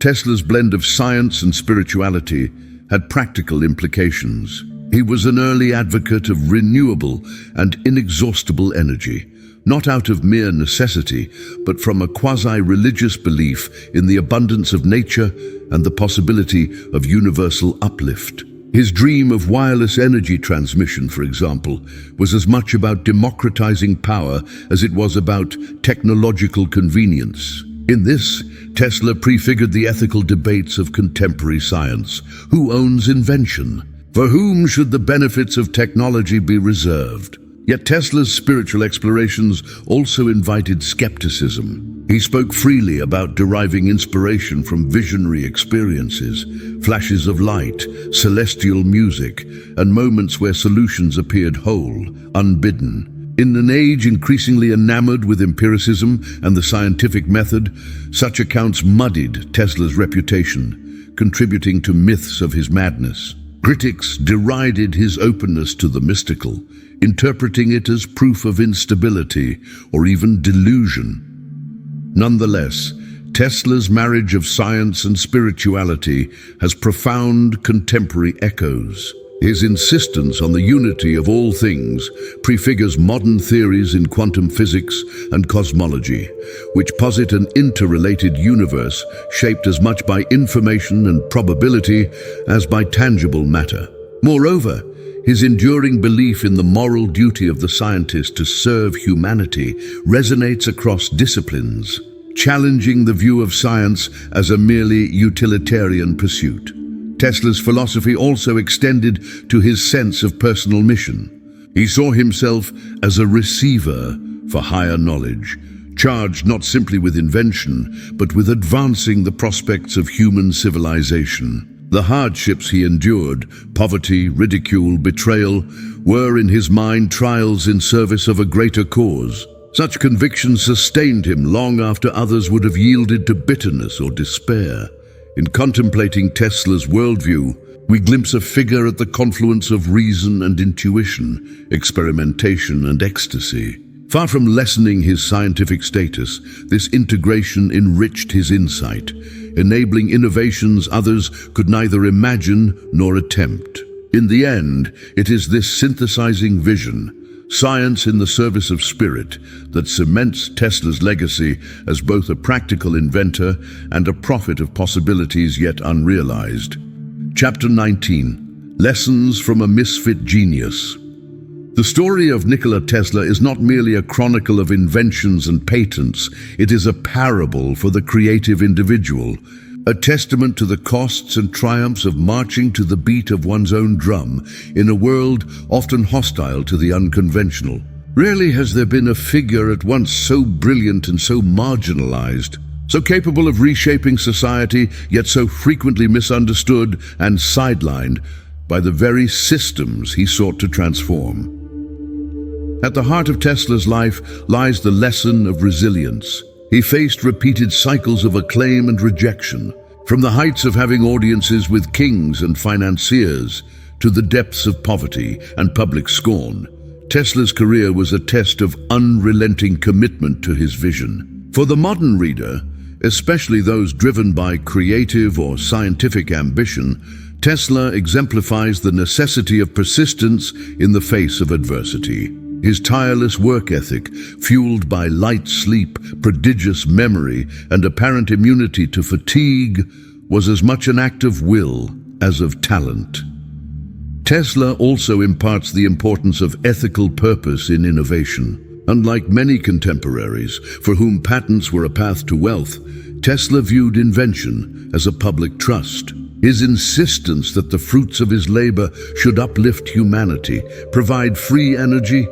Tesla's blend of science and spirituality had practical implications. He was an early advocate of renewable and inexhaustible energy, not out of mere necessity, but from a quasi-religious belief in the abundance of nature and the possibility of universal uplift. His dream of wireless energy transmission, for example, was as much about democratizing power as it was about technological convenience. In this, Tesla prefigured the ethical debates of contemporary science. Who owns invention? For whom should the benefits of technology be reserved? Yet Tesla's spiritual explorations also invited skepticism. He spoke freely about deriving inspiration from visionary experiences, flashes of light, celestial music, and moments where solutions appeared whole, unbidden. In an age increasingly enamored with empiricism and the scientific method, such accounts muddied Tesla's reputation, contributing to myths of his madness. Critics derided his openness to the mystical, interpreting it as proof of instability or even delusion. Nonetheless, Tesla's marriage of science and spirituality has profound contemporary echoes. His insistence on the unity of all things prefigures modern theories in quantum physics and cosmology, which posit an interrelated universe shaped as much by information and probability as by tangible matter. Moreover, his enduring belief in the moral duty of the scientist to serve humanity resonates across disciplines, challenging the view of science as a merely utilitarian pursuit. Tesla's philosophy also extended to his sense of personal mission. He saw himself as a receiver for higher knowledge, charged not simply with invention, but with advancing the prospects of human civilization. The hardships he endured, poverty, ridicule, betrayal, were in his mind trials in service of a greater cause. Such convictions sustained him long after others would have yielded to bitterness or despair. In contemplating Tesla's worldview, we glimpse a figure at the confluence of reason and intuition, experimentation and ecstasy. Far from lessening his scientific status, this integration enriched his insight, enabling innovations others could neither imagine nor attempt. In the end, it is this synthesizing vision, science in the service of spirit, that cements Tesla's legacy as both a practical inventor and a prophet of possibilities yet unrealized. Chapter 19. Lessons from a Misfit Genius. The story of Nikola Tesla is not merely a chronicle of inventions and patents, it is a parable for the creative individual, a testament to the costs and triumphs of marching to the beat of one's own drum in a world often hostile to the unconventional. Rarely has there been a figure at once so brilliant and so marginalized, so capable of reshaping society, yet so frequently misunderstood and sidelined by the very systems he sought to transform. At the heart of Tesla's life lies the lesson of resilience. He faced repeated cycles of acclaim and rejection, from the heights of having audiences with kings and financiers to the depths of poverty and public scorn. Tesla's career was a test of unrelenting commitment to his vision. For the modern reader, especially those driven by creative or scientific ambition, Tesla exemplifies the necessity of persistence in the face of adversity. His tireless work ethic, fueled by light sleep, prodigious memory, and apparent immunity to fatigue, was as much an act of will as of talent. Tesla also imparts the importance of ethical purpose in innovation. Unlike many contemporaries, for whom patents were a path to wealth, Tesla viewed invention as a public trust. His insistence that the fruits of his labor should uplift humanity, provide free energy,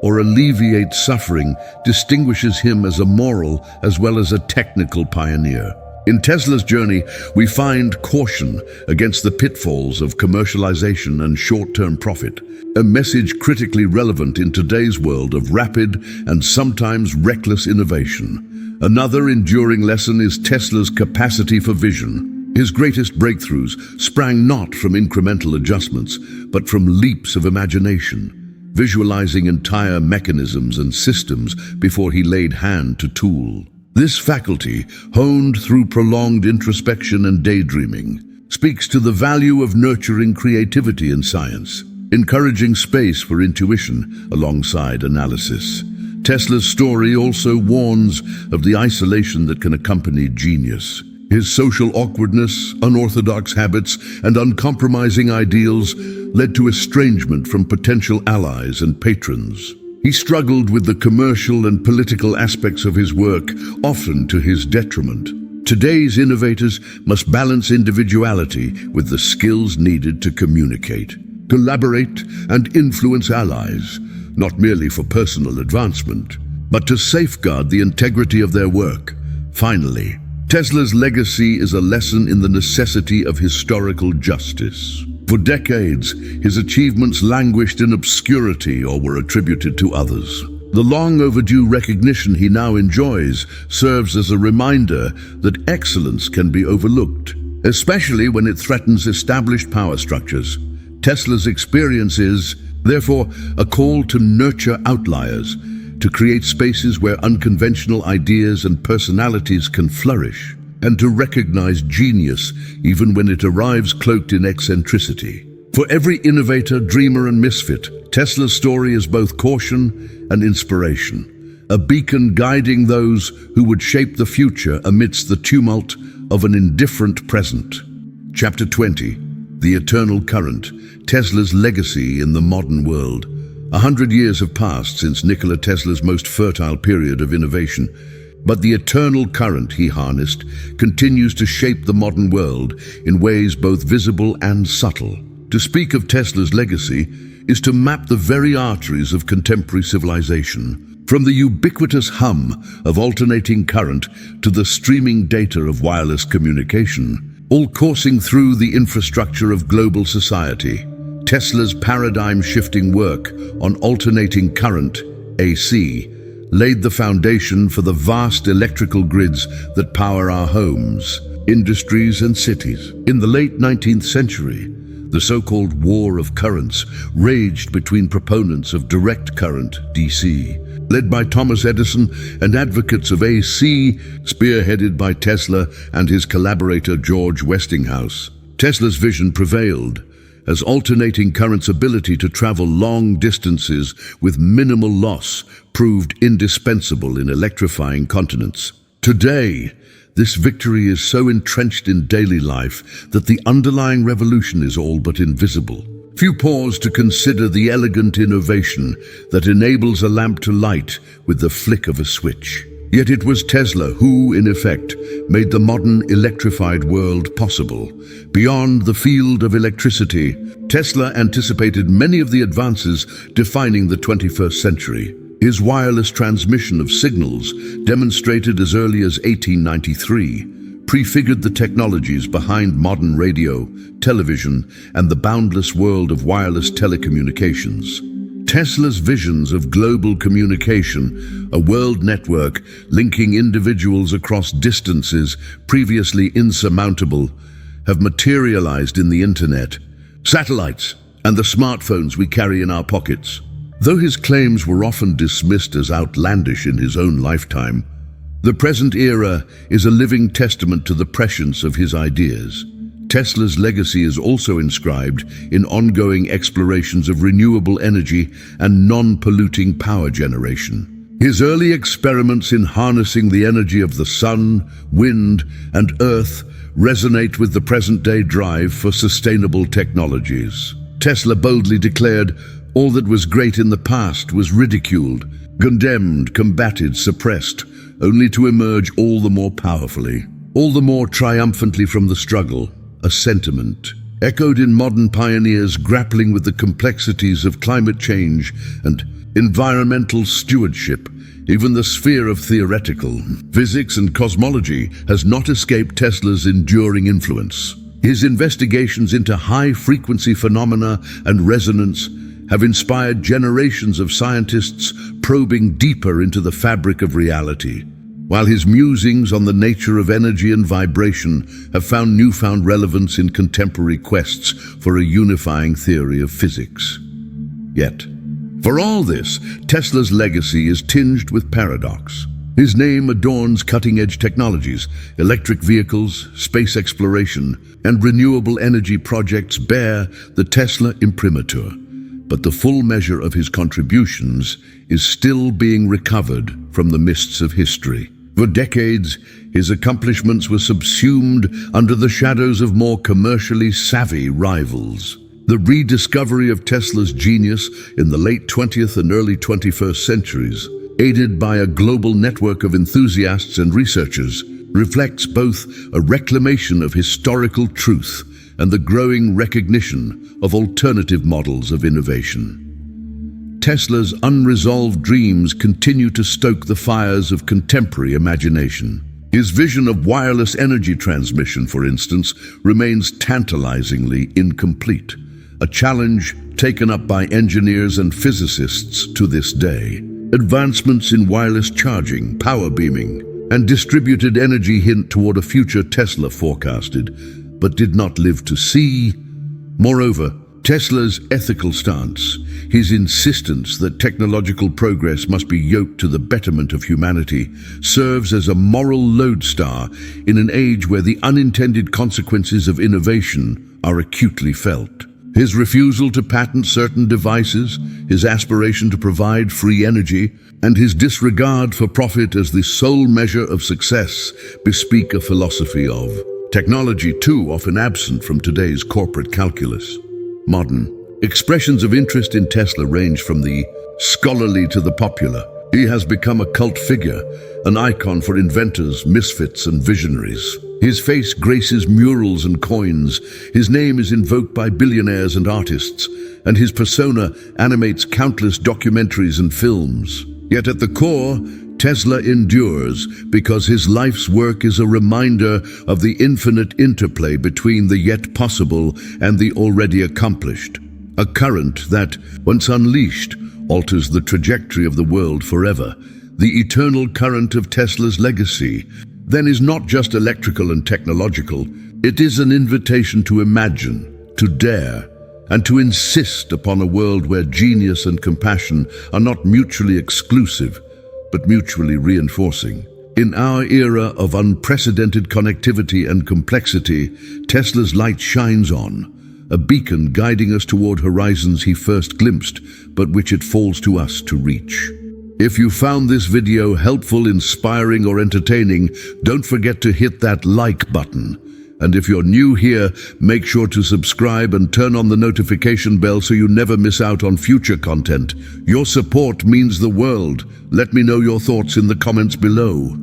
or alleviate suffering distinguishes him as a moral as well as a technical pioneer. In Tesla's journey, we find caution against the pitfalls of commercialization and short-term profit, a message critically relevant in today's world of rapid and sometimes reckless innovation. Another enduring lesson is Tesla's capacity for vision. His greatest breakthroughs sprang not from incremental adjustments, but from leaps of imagination, visualizing entire mechanisms and systems before he laid hand to tool. This faculty, honed through prolonged introspection and daydreaming, speaks to the value of nurturing creativity in science, encouraging space for intuition alongside analysis. Tesla's story also warns of the isolation that can accompany genius. His social awkwardness, unorthodox habits, and uncompromising ideals led to estrangement from potential allies and patrons. He struggled with the commercial and political aspects of his work, often to his detriment. Today's innovators must balance individuality with the skills needed to communicate, collaborate, and influence allies, not merely for personal advancement, but to safeguard the integrity of their work. Finally, Tesla's legacy is a lesson in the necessity of historical justice. For decades, his achievements languished in obscurity or were attributed to others. The long overdue recognition he now enjoys serves as a reminder that excellence can be overlooked, especially when it threatens established power structures. Tesla's experience is, therefore, a call to nurture outliers, to create spaces where unconventional ideas and personalities can flourish, and to recognize genius even when it arrives cloaked in eccentricity. For every innovator, dreamer, and misfit, Tesla's story is both caution and inspiration, a beacon guiding those who would shape the future amidst the tumult of an indifferent present. Chapter 20. The Eternal Current, Tesla's Legacy in the Modern World. 100 years have passed since Nikola Tesla's most fertile period of innovation, but the eternal current he harnessed continues to shape the modern world in ways both visible and subtle. To speak of Tesla's legacy is to map the very arteries of contemporary civilization, from the ubiquitous hum of alternating current to the streaming data of wireless communication, all coursing through the infrastructure of global society. Tesla's paradigm-shifting work on alternating current, AC, laid the foundation for the vast electrical grids that power our homes, industries, and cities. In the late 19th century, The so-called war of currents raged between proponents of direct current, DC, led by Thomas Edison, and advocates of AC, spearheaded by Tesla and his collaborator George Westinghouse. Tesla's vision prevailed, as alternating current's ability to travel long distances with minimal loss proved indispensable in electrifying continents. Today, this victory is so entrenched in daily life that the underlying revolution is all but invisible. Few pause to consider the elegant innovation that enables a lamp to light with the flick of a switch. Yet it was Tesla who, in effect, made the modern electrified world possible. Beyond the field of electricity, Tesla anticipated many of the advances defining the 21st century. His wireless transmission of signals, demonstrated as early as 1893, prefigured the technologies behind modern radio, television, and the boundless world of wireless telecommunications. Tesla's visions of global communication, a world network linking individuals across distances previously insurmountable, have materialized in the internet, satellites, and the smartphones we carry in our pockets. Though his claims were often dismissed as outlandish in his own lifetime, the present era is a living testament to the prescience of his ideas. Tesla's legacy is also inscribed in ongoing explorations of renewable energy and non-polluting power generation. His early experiments in harnessing the energy of the sun, wind, and earth resonate with the present-day drive for sustainable technologies. Tesla boldly declared, "All that was great in the past was ridiculed, condemned, combated, suppressed, only to emerge all the more powerfully, all the more triumphantly from the struggle." A sentiment echoed in modern pioneers grappling with the complexities of climate change and environmental stewardship. Even the sphere of theoretical physics and cosmology has not escaped Tesla's enduring influence. His investigations into high-frequency phenomena and resonance have inspired generations of scientists probing deeper into the fabric of reality, while his musings on the nature of energy and vibration have found newfound relevance in contemporary quests for a unifying theory of physics. Yet, for all this, Tesla's legacy is tinged with paradox. His name adorns cutting-edge technologies, electric vehicles, space exploration, and renewable energy projects bear the Tesla imprimatur. But the full measure of his contributions is still being recovered from the mists of history. For decades, his accomplishments were subsumed under the shadows of more commercially savvy rivals. The rediscovery of Tesla's genius in the late 20th and early 21st centuries, aided by a global network of enthusiasts and researchers, reflects both a reclamation of historical truth and the growing recognition of alternative models of innovation. Tesla's unresolved dreams continue to stoke the fires of contemporary imagination. His vision of wireless energy transmission, for instance, remains tantalizingly incomplete, a challenge taken up by engineers and physicists to this day. Advancements in wireless charging, power beaming, and distributed energy hint toward a future Tesla forecasted, but did not live to see. Moreover, Tesla's ethical stance, his insistence that technological progress must be yoked to the betterment of humanity, serves as a moral lodestar in an age where the unintended consequences of innovation are acutely felt. His refusal to patent certain devices, his aspiration to provide free energy, and his disregard for profit as the sole measure of success bespeak a philosophy of technology too often absent from today's corporate calculus. Modern expressions of interest in Tesla range from the scholarly to the popular. He has become a cult figure, an icon for inventors, misfits, and visionaries. His face graces murals and coins, his name is invoked by billionaires and artists, and his persona animates countless documentaries and films. Yet at the core, Tesla endures because his life's work is a reminder of the infinite interplay between the yet possible and the already accomplished. A current that, once unleashed, alters the trajectory of the world forever. The eternal current of Tesla's legacy, then, is not just electrical and technological. It is an invitation to imagine, to dare, and to insist upon a world where genius and compassion are not mutually exclusive, but mutually reinforcing. In our era of unprecedented connectivity and complexity, Tesla's light shines on, a beacon guiding us toward horizons he first glimpsed, but which it falls to us to reach. If you found this video helpful, inspiring, or entertaining, don't forget to hit that like button. And if you're new here, make sure to subscribe and turn on the notification bell so you never miss out on future content. Your support means the world. Let me know your thoughts in the comments below.